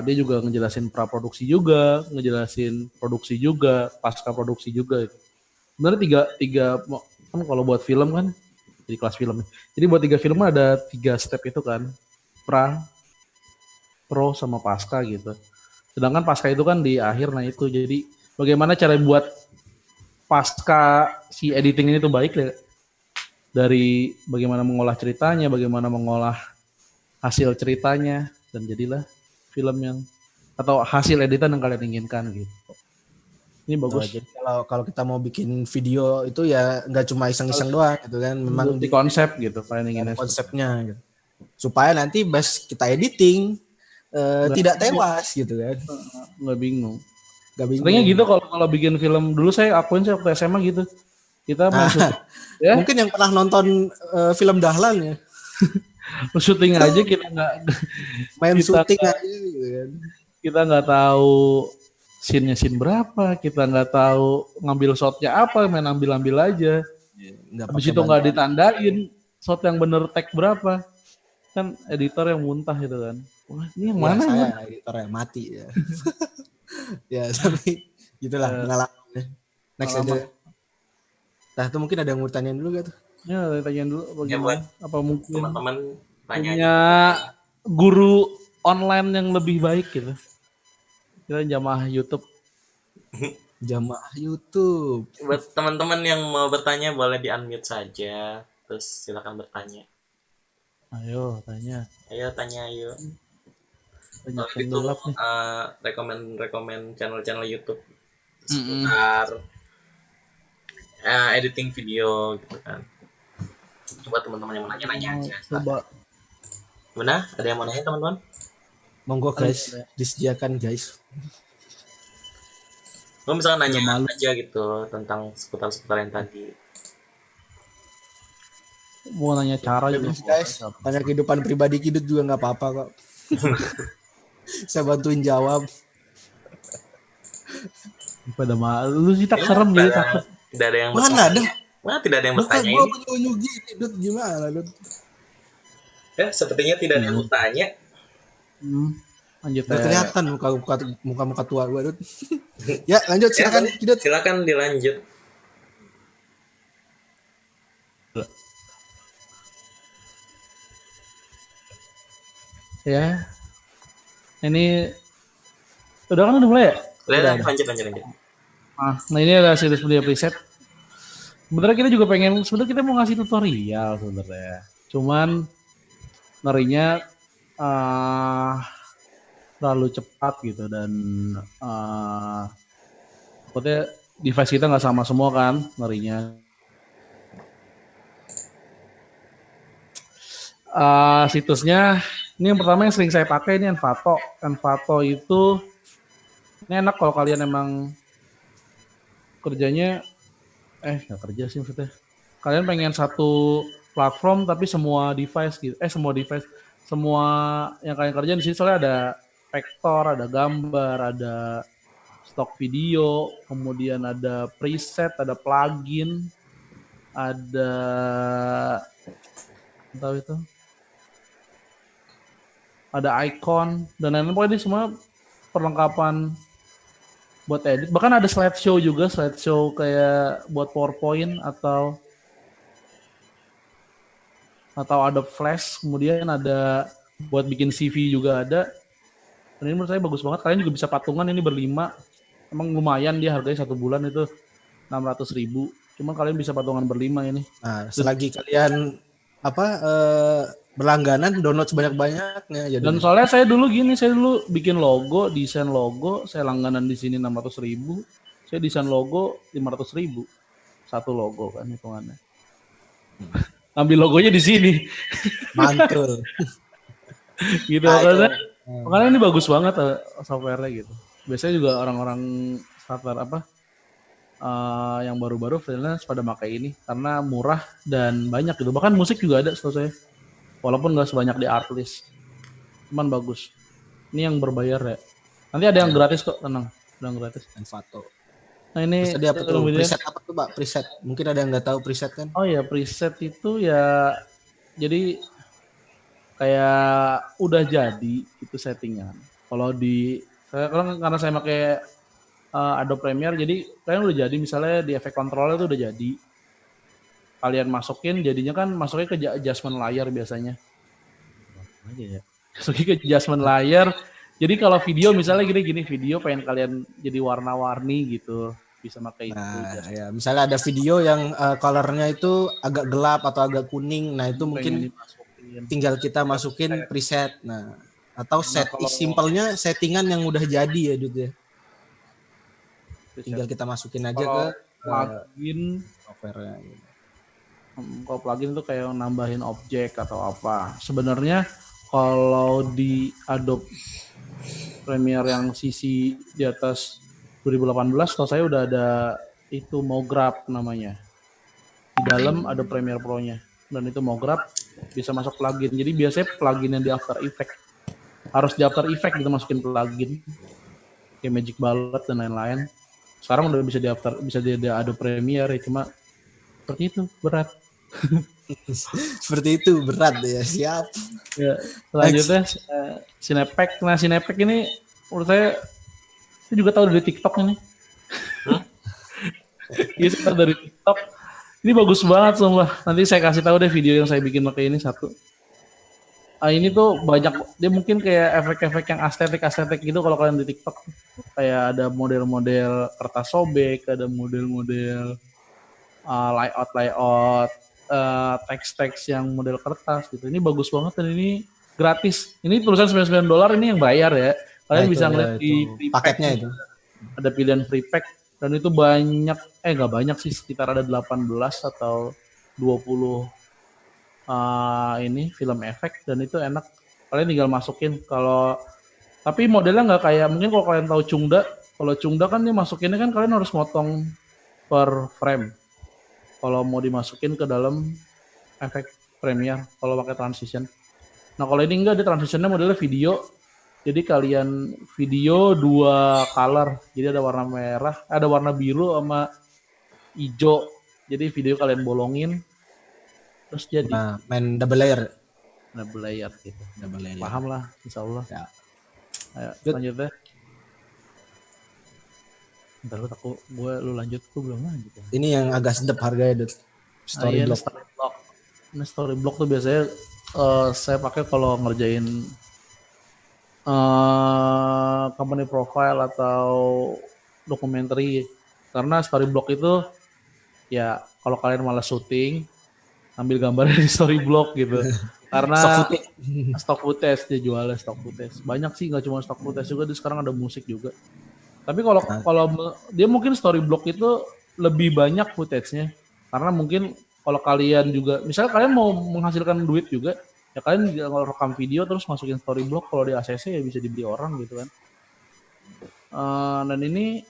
dia juga ngejelasin praproduksi juga, ngejelasin produksi juga, pasca produksi juga. Sebenarnya tiga kan kalau buat film kan jadi kelas film. Jadi buat 3 film ada 3 step itu kan, pro sama pasca gitu. Sedangkan pasca itu kan di akhir, nah itu jadi bagaimana cara buat pasca si editing ini tuh baik ya. Dari bagaimana mengolah ceritanya, bagaimana mengolah hasil ceritanya, dan jadilah film yang atau hasil editan yang kalian inginkan gitu. Ini bagus. Jadi kalau kita mau bikin video itu ya nggak cuma iseng-iseng doang gitu kan, memang di konsep gitu kalian inginnya. Konsepnya gitu. Supaya nanti pas kita editing tidak tewas gitu kan. Nggak bingung. Sebenarnya gitu kalau bikin film dulu saya akuin saya waktu SMA gitu. Kita main syuting. Ya? Mungkin yang pernah nonton film Dahlan ya. Syuting aja kita nggak main syuting aja gitu kan. Kita nggak tahu scene berapa, kita nggak tahu ngambil shotnya apa, main ambil aja. Habis itu nggak ditandain shot yang bener take berapa. Kan editor yang muntah gitu kan. Wah, ini yang mana? Saya editor yang mati ya. Ya tapi gitulah pengalamannya. Next aja. Nah itu mungkin ada yang mau tanyain dulu gak tuh? Ya tanyain dulu bagaimana. Apa mungkin teman-teman punya guru online yang lebih baik gitu. Kita jamaah YouTube. Jamaah YouTube. Buat teman-teman yang mau bertanya boleh di-unmute saja. Terus silakan bertanya. Ayo tanya. Ayo. Banyak Kalau yang gitu gelap nih. rekomend channel YouTube seputar editing video gitu kan. Coba teman-teman yang mau nanya aja. Coba. Gimana? Ada yang mau nanya teman-teman? Monggo guys, disediakan guys. Lo misalkan nanya aja gitu tentang seputar yang tadi. mau nanya cara juga. Guys, tanya kehidupan pribadi Kidut juga nggak apa-apa kok. Saya bantuin jawab. Pada lu sih tak serem jadi takut. Tidak ada yang Mana ada? Wah, tidak ada yang Bukan bertanya gua ini. penyunyuk gini, Dut. Gimana, Dut? Ya, sepertinya tidak ada yang bertanya. Lanjut Udah ya. kelihatan muka-muka tua gua, Dut. Ya, lanjut silakan Kidut. Silakan dilanjut. Ya. Ini udah mulai ya? Lanjut. Nah ini ada hasil media preset. Sebenarnya kita juga pengen, sebenarnya kita mau ngasih tutorial sebenarnya. Cuman ngerinya terlalu cepat gitu dan pokoknya device kita nggak sama semua kan ngerinya. Situsnya ini yang pertama yang sering saya pakai ini Envato. Envato itu ini enak kalau kalian emang kerjanya nggak kerja sih maksudnya. Kalian pengen satu platform tapi semua device gitu. Semua yang kalian kerjain di sini soalnya ada vektor, ada gambar, ada stok video, kemudian ada preset, ada plugin, ada tahu itu. Ada icon dan lain-lain, pokoknya ini semua perlengkapan buat edit. Bahkan ada slideshow juga, slideshow kayak buat PowerPoint atau ada Flash, kemudian ada buat bikin CV juga ada. Dan ini menurut saya bagus banget. Kalian juga bisa patungan, ini berlima. Emang lumayan dia harganya 1 bulan itu 600.000. Cuman kalian bisa patungan berlima ini. Nah, selagi kalian berlangganan download sebanyak-banyaknya jadi. Dan soalnya saya dulu bikin logo, desain logo, saya langganan di sini 600.000, saya desain logo 500.000, satu logo kan hitungannya. Ambil logonya di sini. Mantul. Gitu makanya ini bagus banget software-nya gitu. Biasanya juga orang-orang starter yang baru-baru freelance pada pakai ini karena murah dan banyak gitu. Bahkan musik juga ada setahu saya. Walaupun nggak sebanyak di Artlist, cuman bagus. Ini yang berbayar ya. Nanti ada yang gratis kok, tenang. Ada yang gratis. Envato. Nah ini Terus tadi apa tuh? Preset apa tuh, Pak? Preset. Mungkin ada yang nggak tahu preset kan? Oh ya, preset itu ya jadi kayak udah jadi itu settingan. Karena saya pakai Adobe Premiere, jadi kalian udah jadi misalnya di efek controller itu udah jadi. Kalian masukin, jadinya kan masuknya ke adjustment layer biasanya. Masukin ke adjustment layer. Jadi kalau video misalnya gini video pengen kalian jadi warna-warni gitu, bisa pakai itu. Nah, ya, misalnya ada video yang colornya itu agak gelap atau agak kuning, nah itu mungkin tinggal kita masukin preset. Nah, atau simpelnya settingan yang udah jadi ya, Dut ya. Tinggal kita masukin aja ke plugin software-nya. Kalau plugin itu kayak nambahin objek atau apa. Sebenarnya kalau di Adobe Premiere yang sisi di atas 2018, kalau saya udah ada itu Mograph namanya. Di dalam ada Premiere Pro-nya. Dan itu Mograph bisa masuk plugin. Jadi biasanya plugin yang di After Effects. Harus di After Effects kita masukin plugin. Kayak Magic Bullet dan lain-lain. Sekarang udah bisa di Adobe Premiere ya, cuma seperti itu, berat. Seperti itu, berat ya, siap. Ya, selanjutnya Cinepack. Nah, Cinepack ini menurut saya juga tahu dari TikTok ini. Iya, saya tahu dari TikTok. Ini bagus banget sumpah. Nanti saya kasih tahu deh video yang saya bikin pakai ini satu. Ini tuh banyak, dia mungkin kayak efek-efek yang estetik gitu kalau kalian di TikTok. Kayak ada model-model kertas sobek, ada model-model layout, teks-teks yang model kertas gitu. Ini bagus banget dan ini gratis. Ini tulisan $99, ini yang bayar ya. Kalian bisa ngeliat di paketnya itu. Ada pilihan free pack dan itu banyak, nggak banyak sih, sekitar ada 18 atau 20 ini film efek dan itu enak. Kalian tinggal masukin tapi modelnya nggak kayak mungkin kalau kalian tahu Cungda. Kalau Cungda kan dia masukinnya kan kalian harus motong per frame. Kalau mau dimasukin ke dalam efek Premiere kalau pakai transition. Nah kalau ini enggak, dia transitionnya modelnya video. Jadi kalian video 2 color. Jadi ada warna merah, ada warna biru sama hijau. Jadi video kalian bolongin terus jadi Nah, main double layer. double layer gitu. Double layer. Paham lah, insya Allah. Ya. Ayo, Good. lanjut deh. Ntar lu lanjut, gue belum lanjut. Ya. Ini yang agak sedap harganya, Dut. Story Ini block. story block. Ini story block tuh biasanya saya pakai kalau ngerjain company profile atau dokumenter. Karena story block itu ya kalau kalian malas syuting, ambil gambar dari story block gitu. Karena stock footage dia jualnya stock footage. Banyak sih, nggak cuma stock footage juga, dia sekarang ada musik juga. Tapi kalau dia mungkin story block itu lebih banyak footage-nya. Karena mungkin kalau kalian juga, misalnya kalian mau menghasilkan duit juga, ya kalian kalau rekam video terus masukin story block, kalau di ACC ya bisa dibeli orang gitu kan. Dan ini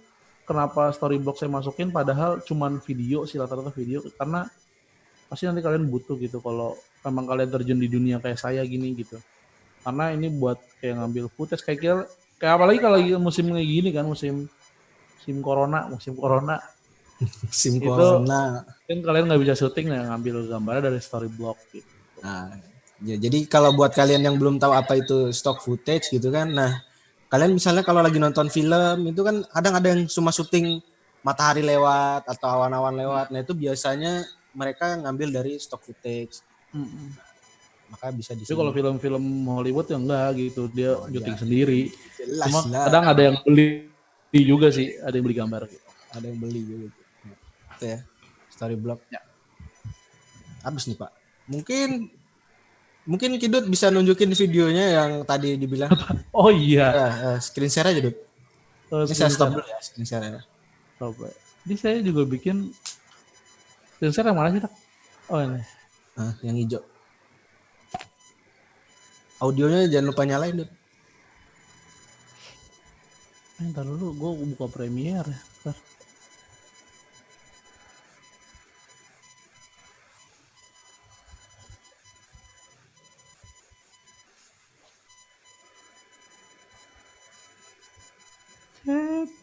kenapa story block saya masukin padahal cuman video sih, rata-rata video, karena pasti nanti kalian butuh gitu kalau memang kalian terjun di dunia kayak saya gini gitu. Karena ini buat kayak ngambil footage kayak apalagi kalau lagi musim kayak gini kan, musim corona. SIM Itu corona. kan kalian nggak bisa syuting ya, ngambil gambarnya dari story block gitu. Nah, ya, jadi kalau buat kalian yang belum tahu apa itu stock footage gitu kan, nah kalian misalnya kalau lagi nonton film itu kan kadang ada yang cuma syuting matahari lewat atau awan-awan lewat, nah itu biasanya mereka ngambil dari stock footage. Maka bisa di Tapi kalau film-film Hollywood ya enggak gitu, dia syuting sendiri. Jelas Cuma lah. kadang ada yang beli juga sih, ada yang beli gambar gitu. Ada yang beli juga. Itu ya, story block. Ya. Habis nih Pak. Mungkin Kidut bisa nunjukin videonya yang tadi dibilang. Oh iya. Ya, screen share aja, Dut. Ini saya stop dulu ya, screen share ya. Coba. Jadi saya juga bikin screen share yang mana sih, Tak? Oh ini. Nah, yang hijau. Audionya jangan lupa nyalain, Dut. Ntar dulu, gue buka Premiere ya. Ntar.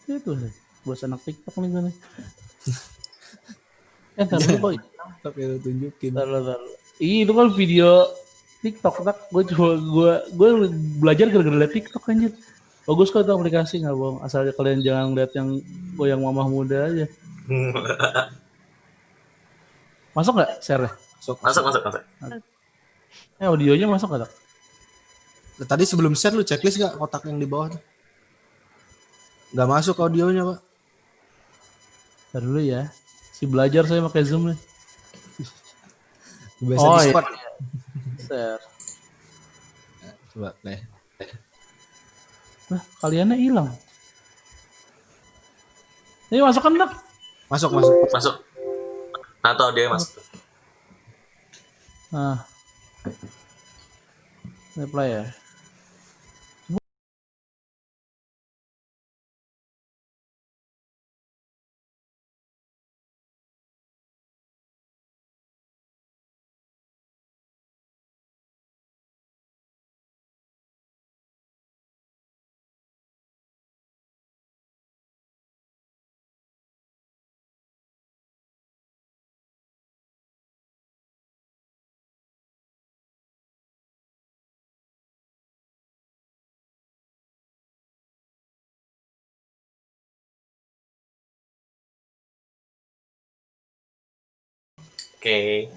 Itu sih. Buat anak TikTok nih gue nih. Ntar dulu kok. Tapi lu tunjukin. Ntar. Itu kan video TikTok, Tak. Gue belajar gara-gara liat TikTok anjir. Bagus kok tuh aplikasi, nggak bohong. Asal kalian jangan lihat yang goyang mamah muda aja. Masuk nggak share-nya? Masuk. Audionya masuk nggak, Tak? Nah, tadi sebelum share lu checklist gak kotak yang di bawah tuh? Gak masuk audionya, Pak. Ntar dulu ya. Si belajar saya pakai Zoom nih. Biasa Oh, Discord. Share. Coba play. Nah, kaliannya hilang. Ini masuk kan, Tak? Masuk. Masuk. Atau dia masuk. Nah. Reply ya. Oke.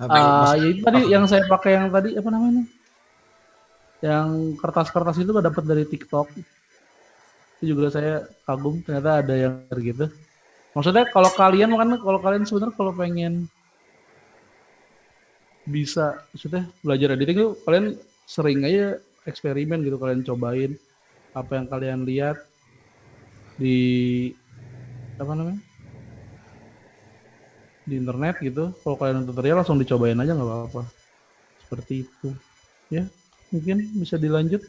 Ya itu tadi yang saya pakai yang tadi apa namanya? Yang kertas-kertas itu dapat dari TikTok. Itu juga saya kagum, ternyata ada yang gitu. Maksudnya kalau kalian sebenarnya kalau pengen bisa maksudnya belajar editing itu kalian sering aja eksperimen gitu, kalian cobain apa yang kalian lihat di apa namanya? Di internet gitu. Kalau kalian tutorial langsung dicobain aja nggak apa-apa. Seperti itu. Ya, mungkin bisa dilanjut.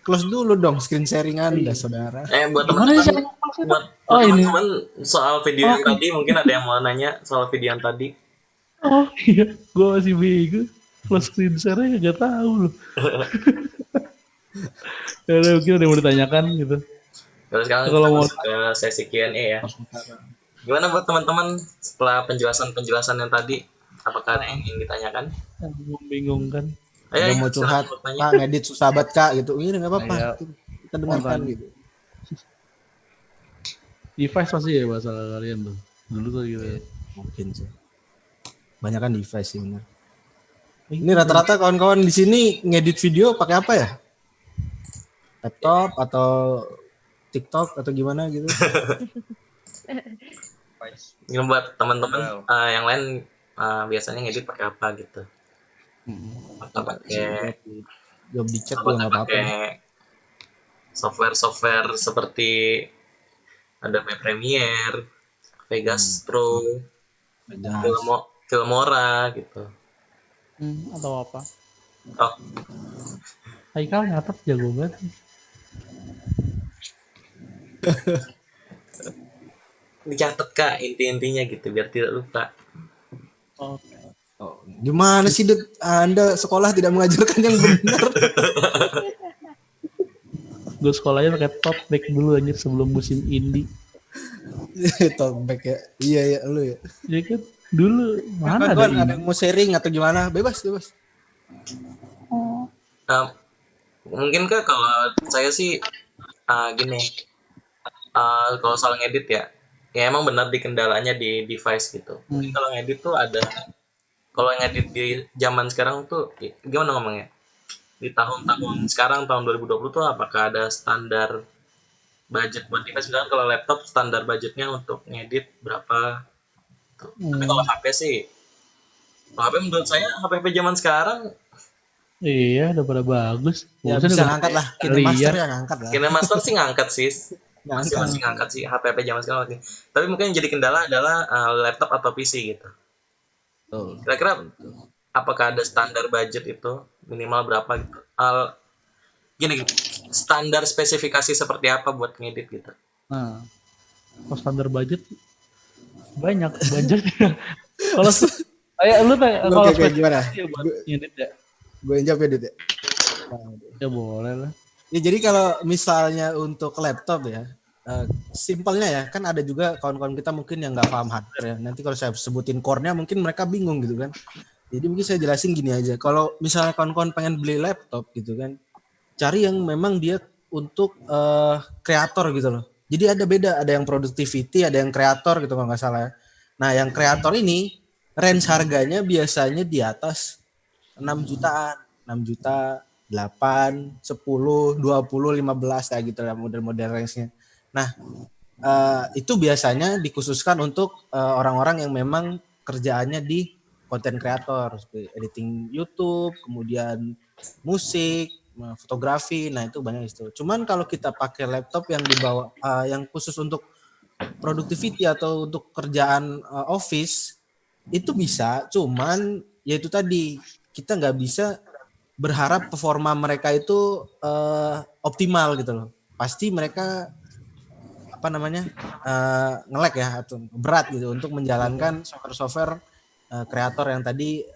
close dulu dong screen sharing Anda, saudara. Buat Gimana sih? teman-teman, buat Oh, ini. teman-teman soal video yang tadi, mungkin ada yang mau nanya soal video yang tadi. Oh iya, gue masih bego. Close screen share-nya gak tahu loh. Ya udah, mungkin ada yang mau ditanyakan gitu. Terus sekarang Kalau kita mau masuk ke sesi Q&A ya. Gimana buat teman-teman setelah penjelasan yang tadi? Apakah ada yang ingin ditanyakan? membingungkan. Ada mau curhat, silakan bertanya. Pak ngedit susah banget Kak gitu. Ini nggak apa-apa. Iya. Kita dengarkan Konten. gitu. Device pasti ya bahasa kalian tuh. Dulu tuh gitu. Mungkin sih. Banyak kan device sih benar. Ini rata-rata kawan-kawan di sini ngedit video pakai apa ya? Laptop atau TikTok atau gimana gitu? Ini buat teman-teman yang lain biasanya ngedit pakai apa gitu? Atau pakai Job di chat juga nggak apa-apa. pakai software seperti Adobe Premiere, Vegas Pro, Nah, Filmora gitu. Atau apa? Oh, Haikal nyatet jago banget. dicatat Kak inti-intinya gitu biar tidak lupa. Oh. gimana sih Dut? Anda sekolah tidak mengajarkan yang benar? Gue sekolahnya pakai tote bag dulu anjir sebelum musim indie. Talkback ya. Iya ya lu ya. Ya kan dulu mana ada Kawan-kawan ini? ada yang mau sharing atau gimana? Bebas. Mungkin Kak kalau saya sih gini, kalau soal ngedit ya emang benar di kendalanya di device gitu. Mungkin kalau ngedit tuh ada, kalau ngedit di zaman sekarang tuh gimana ngomongnya? Di tahun-tahun sekarang tahun 2020 tuh apakah ada standar budget buat device? Misalkan kalau laptop standar budgetnya untuk ngedit berapa? Tuh. Tapi kalau HP sih, kalau HP menurut saya HP zaman sekarang Iya, udah pada bagus. Ya Bagusnya bisa udah ngangkat lah. kalian. KineMaster ya ngangkat lah. KineMaster sih ngangkat sih. Ngangkat. Masih ngangkat sih HP zaman sekarang. Tapi mungkin yang jadi kendala adalah laptop atau PC gitu. Betul. Kira-kira apakah ada standar budget itu minimal berapa gitu? Gini, standar spesifikasi seperti apa buat ngedit gitu? Nah, kalau standar budget banyak budgetnya. Kalau lu kalau Oke, gimana? spesifikasi buat ngedit ya? Gue yang jawab ya Dut ya. Ya boleh lah. Ya jadi kalau misalnya untuk laptop ya, simpelnya ya, kan ada juga kawan-kawan kita mungkin yang nggak paham hardware ya. Nanti kalau saya sebutin core-nya mungkin mereka bingung gitu kan. Jadi mungkin saya jelasin gini aja. Kalau misalnya kawan-kawan pengen beli laptop gitu kan, cari yang memang dia untuk kreator gitu loh. Jadi ada beda, ada yang productivity, ada yang kreator gitu kalau nggak salah ya. Nah yang kreator ini range harganya biasanya di atas 6 jutaan, 6 juta, 8, 10, 20, 15 kayak gitu lah model-model range-nya. Nah, itu biasanya dikhususkan untuk orang-orang yang memang kerjaannya di konten kreator, seperti editing YouTube, kemudian musik, fotografi. Nah, itu banyak itu. Cuman kalau kita pakai laptop yang dibawa yang khusus untuk productivity atau untuk kerjaan office itu bisa, cuman ya itu tadi kita nggak bisa berharap performa mereka itu optimal gitu loh. Pasti mereka nge-lag ya atau berat gitu untuk menjalankan software kreator yang tadi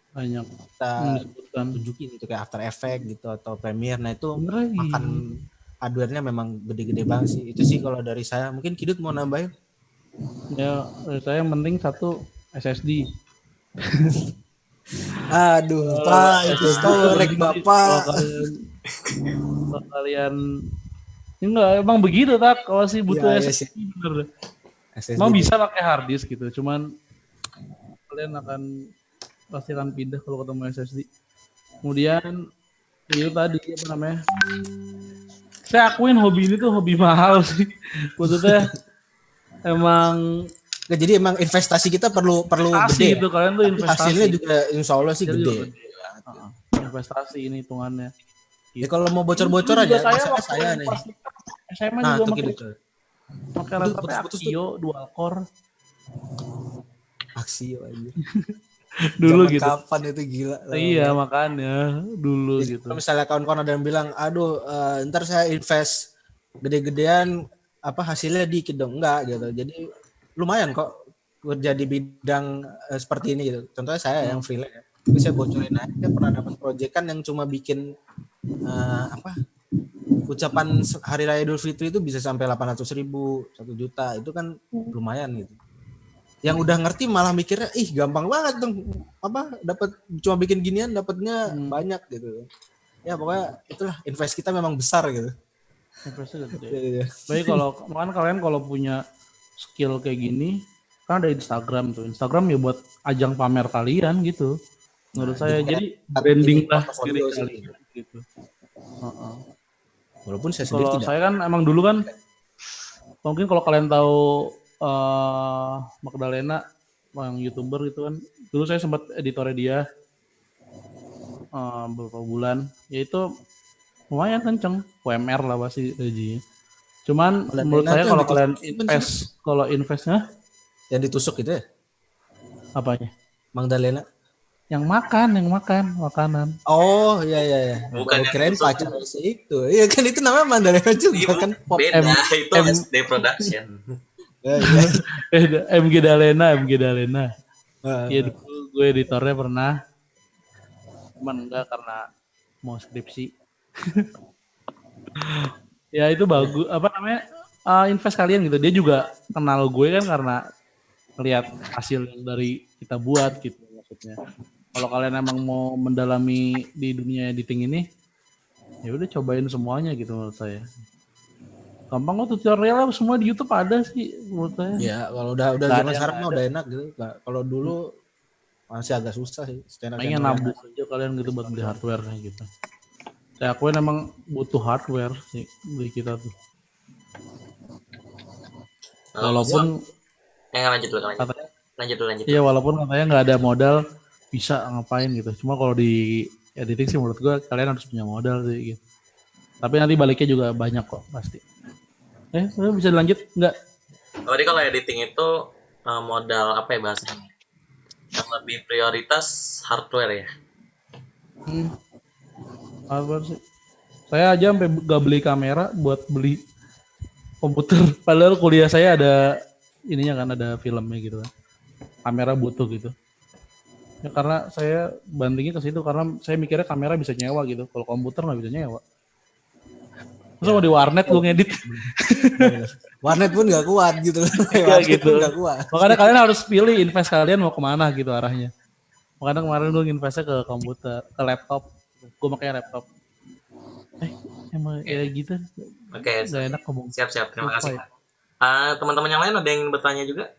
Banyak kita tunjukin gitu kayak After Effects gitu atau Premiere. Nah itu Bener, makan hardware-nya memang gede-gede banget sih. Itu sih kalau dari saya. Mungkin Kidut mau nambahin? ya saya yang penting satu SSD. Aduh, Pak, itu storage Bapak. Kalau kalian enggak emang begitu tak kalau sih butuh Iya, iya SSD sih. bener. SSD. Emang bisa pakai hard disk gitu, cuman kalian pasti akan pindah kalau ketemu SSD. Kemudian itu tadi apa namanya? Saya akuin hobi ini tuh hobi mahal sih. Maksudnya emang Nah, jadi emang investasi kita perlu investasi gede. gitu, kalian tuh Tapi investasi. hasilnya juga insya Allah sih Hasilnya gede. juga gede. Investasi ini hitungannya. Ya kalau mau bocor-bocor Dulu aja, juga misalnya saya nih. pas SMA Nah, juga tuh pakai Kidut. laptop putus-putus tuh. Axio dual core. Aksio aja. Dulu Zaman gitu. kapan itu gila. Iya makanya dulu Jadi gitu. kalau misalnya kawan-kawan ada yang bilang, aduh ntar saya invest gede-gedean apa hasilnya dikit dong, enggak gitu. Jadi lumayan kok kerja di bidang seperti ini gitu. Contohnya saya yang freelance ya. Tapi saya bocorin aja, saya pernah dapat proyekan yang cuma bikin apa ucapan Hari Raya Idul Fitri itu bisa sampai 800.000, 1 juta, itu kan lumayan gitu. Yang udah ngerti malah mikirnya, ih gampang banget dong, apa dapat cuma bikin ginian dapatnya banyak gitu. Ya pokoknya itulah invest kita memang besar gitu. Investnya gede. Iya. Baik kalau kan kalian kalau punya skill kayak gini, kan ada Instagram tuh. Instagram ya buat ajang pamer kalian gitu. Menurut saya jadi branding lah diri portofolio sih. kalian gitu. Heeh. Walaupun saya sendiri Kalau tidak. saya kan emang dulu kan mungkin kalau kalian tahu Magdalena yang YouTuber gitu kan. Dulu saya sempat editornya dia beberapa bulan. Ya itu lumayan kenceng, UMR lah pasti gajinya. Cuman Magdalena menurut saya tuh kalau yang kalian ditusuk kalau investnya Yang ditusuk itu ya, apanya? Magdalena. Yang makan makanan. Oh iya iya iya. Bukan yang Kirain ditusuk. pacar itu. Iya kan itu namanya Magdalena Iya, juga kan. Pop. beda itu SD Production. Ya, iya. MG Dalena. Ah, Iya dulu gue editornya pernah. Cuman enggak karena mau skripsi. Ya itu bagus. Apa namanya? Invest kalian gitu. Dia juga kenal gue kan karena lihat hasil yang dari kita buat gitu maksudnya. Kalau kalian emang mau mendalami di dunia editing ini, ya udah cobain semuanya gitu menurut saya. Gampang kok tutorial semua di YouTube ada sih menurut saya. Ya kalau udah Nggak zaman ada, sekarang nggak mah udah enak gitu. Kalau dulu masih agak susah sih. Pengen nabung aja kalian gitu buat beli hardware gitu. Saya akuin emang butuh hardware sih beli kita tuh. Walaupun Lanjut dulu. iya walaupun katanya nggak ada modal bisa ngapain gitu. Cuma kalau di editing sih menurut gua kalian harus punya modal sih gitu. Tapi nanti baliknya juga banyak kok pasti. Udah bisa dilanjut nggak? Jadi kalau editing itu modal apa ya bahasanya? Yang lebih prioritas hardware ya. Hardware sih. Saya aja sampai nggak beli kamera buat beli komputer. Padahal kuliah saya ada ininya kan ada filmnya gitu kan. Kamera butuh gitu. Ya karena saya bandingin ke situ karena saya mikirnya kamera bisa nyewa gitu. Kalau komputer nggak bisa nyewa. Terus mau di warnet gue ngedit. Warnet pun nggak kuat gitu. Ya Warnet gitu. pun nggak kuat. Makanya kalian harus pilih invest kalian mau kemana gitu arahnya. Makanya kemarin gue investnya ke komputer, ke laptop. Gue makanya laptop. Emang ya gitu. Oke, Gak enak ngomong. siap. Terima Lupa kasih. ya. Teman-teman yang lain ada yang bertanya juga?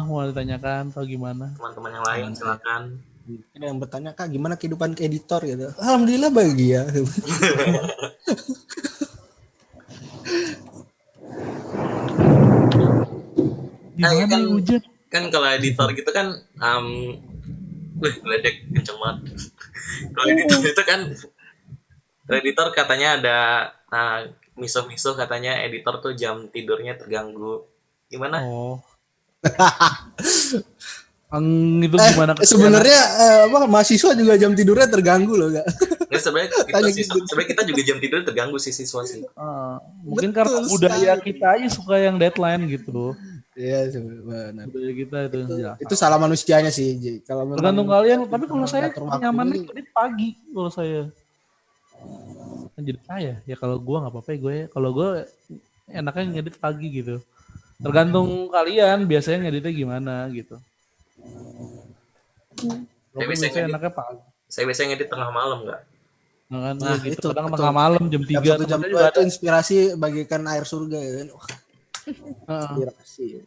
Mau ditanyakan atau gimana? Teman-teman yang lain silakan. Ada yang bertanya, Kak gimana kehidupan editor gitu. Alhamdulillah bahagia. Gimana kan, ya hujan? Kan kalau editor gitu kan geledek kenceng banget. Kalau editor itu kan editor katanya ada miso-miso katanya editor tuh jam tidurnya terganggu. Gimana? Oh. Itu gimana? Sebenarnya mahasiswa juga jam tidurnya terganggu loh, Kak. Nggak, sebenarnya kita juga jam tidur terganggu sih siswa sih. Mungkin karena budaya kita aja suka yang deadline gitu. Iya, benar. Budaya kita itu. Itu salah manusianya sih. Kalau memang Tergantung kalian, tapi kalau saya ngatur waktu nyamannya ini- edit pagi kalau saya. Kan jadi saya ya kalau gue nggak apa-apa ya kalau gue enaknya ngedit pagi gitu. Tergantung kalian biasanya ngeditnya gimana gitu. Walaupun biasanya enaknya pagi. Saya biasanya ngedit tengah malam nggak? Nah, kan, Nah, ya gitu. itu, Kadang betul. tengah malam jam 3 jam 1 jam 2 itu inspirasi bagikan air surga ya kan. Wah, inspirasi.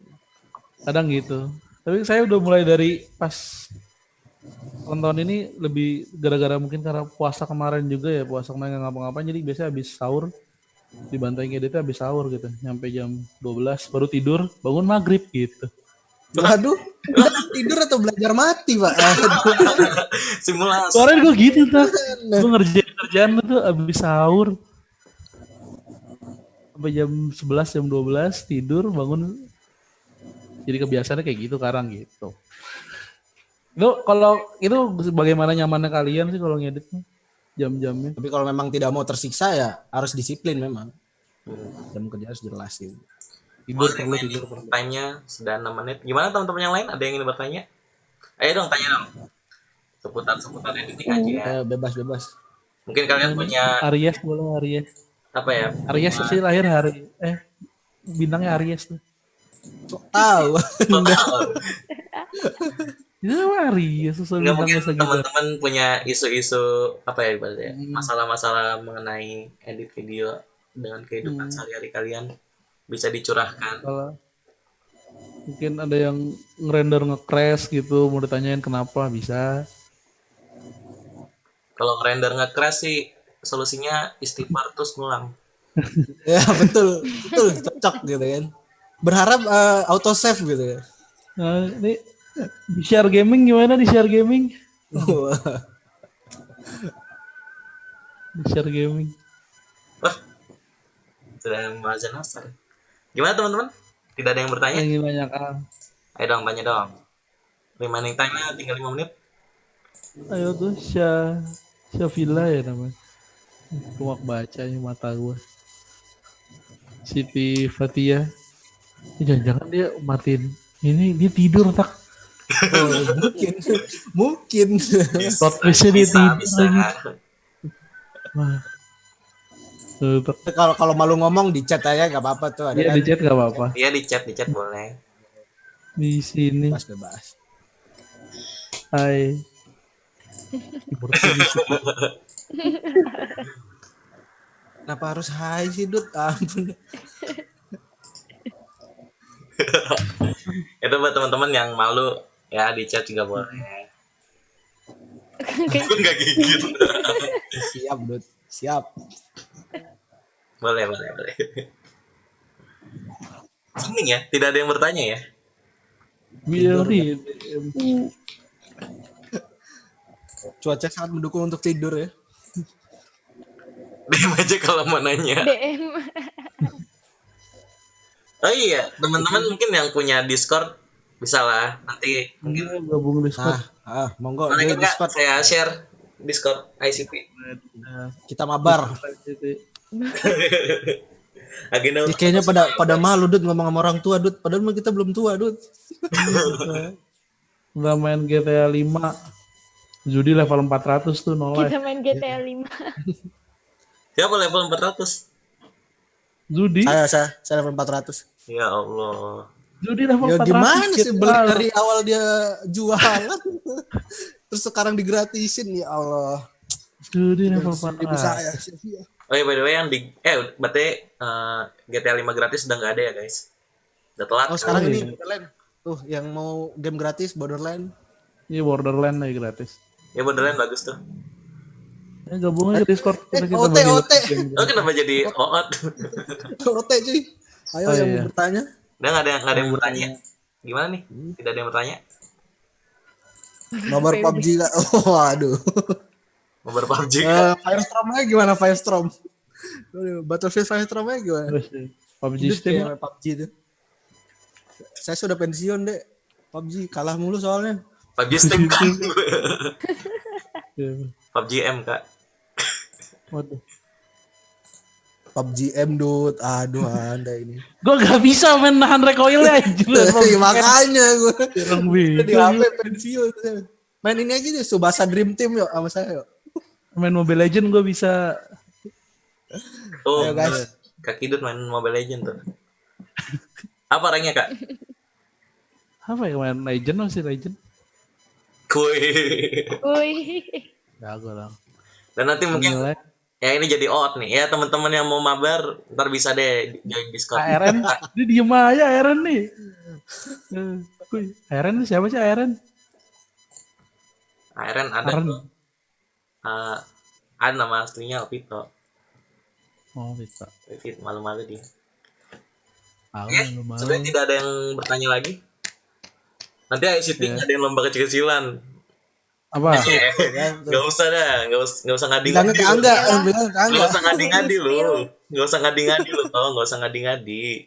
Kadang gitu. Tapi saya udah mulai dari pas tahun ini lebih gara-gara mungkin karena puasa kemarin juga ya, puasa kemarin nggak ngapa-ngapain jadi biasanya habis sahur dibantai ngeditnya habis sahur gitu, nyampe jam 12 baru tidur, bangun maghrib gitu. Waduh, tidur atau belajar mati, Pak? Simulasi. Kemarin gue gitu tuh, gue ngerjain kerjaan tuh habis sahur sampai jam 11 jam 12 tidur bangun, jadi kebiasaannya kayak gitu sekarang gitu. Lu kalau itu bagaimana nyamannya kalian sih kalau ngedit jam-jamnya? Tapi kalau memang tidak mau tersiksa ya harus disiplin memang. Jam kerja harus jelas gitu. Tidur Boleh perlu main tidur perlu. time-nya sudah 6 menit. Gimana teman-teman yang lain? Ada yang ingin bertanya? Ayo dong, tanya dong. Seputar editing aja. Bebas. Mungkin kalian punya Aries boleh Aries. apa ya? Aries sih lahir hari bintangnya Aries tuh. Kok tahu? Itu Aries sesuai Enggak, mungkin bintangnya segitu. teman-teman punya isu-isu apa ya ibaratnya? Masalah-masalah mengenai edit video dengan kehidupan sehari-hari kalian bisa dicurahkan. Kalau mungkin ada yang ngerender nge-crash gitu, mau ditanyain kenapa bisa. Kalau ngerender nge-crash sih solusinya istighfar terus ngulang. Ya betul cocok gitu kan. Berharap auto save gitu ya. Nah, ini di share gaming gimana di share gaming? Di share gaming. Wah, sudah mazan asar. Gimana teman-teman? Tidak ada yang bertanya? Yang ingin banyakan. Ayo dong, tanya dong. Remaining time-nya tinggal 5 menit. Ayo tuh Syafila ya namanya. Kuak baca ya mata gua. Siti Fatia. Jangan-jangan dia matiin. Ini dia tidur tak. Mungkin. Plot twistnya dia tidur Bisa. lagi. Wah. Kalau malu ngomong di chat aja nggak apa-apa tuh. Ada Iya kan? di chat gak apa-apa. Iya di chat boleh. Di sini. Bebas. Hai. Kenapa harus hai sih Dut? Ampun. Itu buat teman-teman yang malu ya di chat juga boleh. Enggak gigit. Siap Dut. Siap. Boleh. Seneng ya, tidak ada yang bertanya ya. Biar Cuaca sangat mendukung untuk tidur ya. DM aja kalau mau nanya. DM. Oh iya, teman-teman mungkin yang punya Discord bisa lah nanti mungkin gabung Discord. Monggo boleh di nggak Discord saya share Discord ICP. kita mabar. Agenda Ya, kayaknya pada malu Dut ngomong sama orang tua Dut. Padahal mah kita belum tua Dut. Udah main GTA 5. Judi level 400 tuh no life. Kita main GTA 5. siapa level 400? Judi. Saya level 400. Ya Allah. Judi level Ya 400. gimana sih GTA. beli dari awal dia jualan terus sekarang digratisin ya Allah. Judi level Ibu 400. saya. Oh iya, by the way yang di berarti GTA 5 gratis udah nggak ada ya guys? Udah telat. Oh sekarang Oh, ini iya. Borderland. Tuh yang mau game gratis Borderland. Iya Borderland lagi gratis. Ya Borderland bagus tuh. Ya, gabung aja Discord. Kita OT. bagi Oh kenapa jadi OOT? Ote cuy. Ayo Oh, yang iya. mau bertanya. Udah nggak ada yang bertanya. Gimana nih? Tidak ada yang bertanya? Nomor PUBG lah. Oh, waduh. Nomor PUBG. Firestorm-nya gimana Firestorm? Aduh, Battlefield Firestorm-nya gimana? Terus PUBG Hidup Steam. ya, PUBG itu. Saya sudah pensiun deh. PUBG kalah mulu soalnya. PUBG Steam kan? Iya. PUBG M kak. Waduh. PUBG M Dut. Aduh Anda ini. Gue gak bisa main nahan recoilnya aja. Iya, makanya gue Orang di bisa. HP pensiun. Main ini aja deh Subasa Dream Team yuk sama saya yuk. Main Mobile Legend gue bisa. Oh Ayo, guys. Kak Kidut main Mobile Legend tuh. Apa ranknya kak? Apa ya main Legend masih Legend? Kuy. Wih. Jago lah. Dan nanti mungkin Nilai. ya ini jadi OOT nih. Ya teman-teman yang mau mabar ntar bisa deh join Discord. ARN. Dia diem aja ARN nih. Kuy. ARN siapa sih ARN? ARN ada ARN. tuh. Ada nama aslinya Alvito. Oh bisa. Alvito malu-malu dia. Tahu Ya, lu mau. sudah tidak ada yang bertanya lagi. Nanti ICT ada yang lomba kecil-kecilan. Apa? Gak usah dah, gak usah Bilangnya ngadi-ngadi. ke Angga, bilangnya ke Gak Angga. usah ngadi-ngadi lu. Gak usah ngadi-ngadi lu, tau. Gak usah ngadi-ngadi.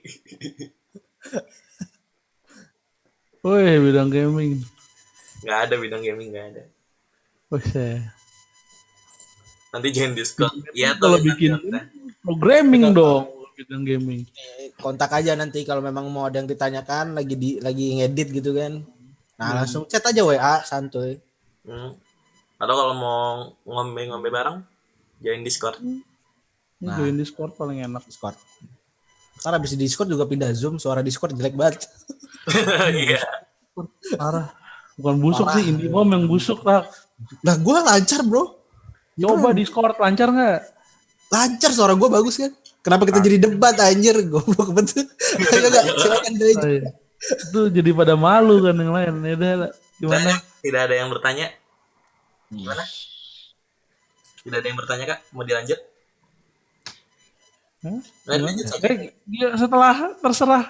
Woi bidang gaming. Nggak ada bidang gaming, nggak ada. Buset. Nanti join Discord. Iya Kalau tuh. bikin nanti. programming dong, bidang gaming. Kontak aja nanti kalau memang mau ada yang ditanyakan lagi ngedit gitu kan. Nah, langsung chat aja WA santuy. Atau kalau mau ngombe-ngombe bareng, join Discord. Ini join Discord paling enak. Discord. Ntar abis di Discord juga pindah Zoom, suara Discord jelek banget. Iya. Parah. Bukan busuk sih, IndiHome yang busuk lah. Nah, gue lancar bro. Coba Discord lancar nggak? Lancar suara gue bagus kan. Kenapa kita jadi debat anjir? Goblok betul. Ayo enggak, silakan deh. Oh, iya. Itu jadi pada malu kan yang lain. Ya udah, gimana? Tidak ada yang bertanya. Gimana? Tidak ada yang bertanya Kak? Mau dilanjut? Hah? Lanjut saja. Ya, setelah terserah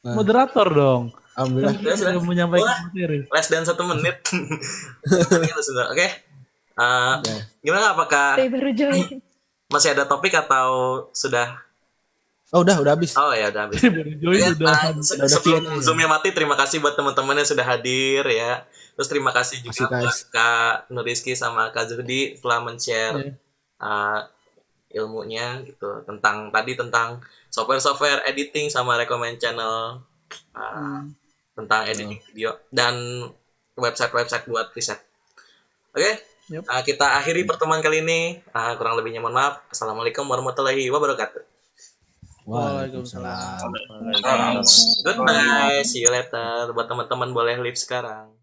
moderator dong. Alhamdulillah. Ya, sudah. Yang menyampaikan materi. Less than 1 menit. Oke. Gimana apakah Saya baru join. masih ada topik atau sudah? Oh, udah habis. Oh ya udah habis. Baru join Ya, udah. sebelum Q&A. Zoom-nya mati, terima kasih buat teman-teman yang sudah hadir ya. Terus terima kasih juga Makasih, buat guys. Kak Nuriski sama Kak Zuhdi telah men-share Iya. ilmunya gitu tentang software editing sama recommend channel tentang editing video dan website buat riset. Oke. Yep. Kita akhiri pertemuan kali ini. Kurang lebihnya mohon maaf. Assalamualaikum warahmatullahi wabarakatuh. Waalaikumsalam. Goodbye. See you later. Buat teman-teman boleh leave sekarang.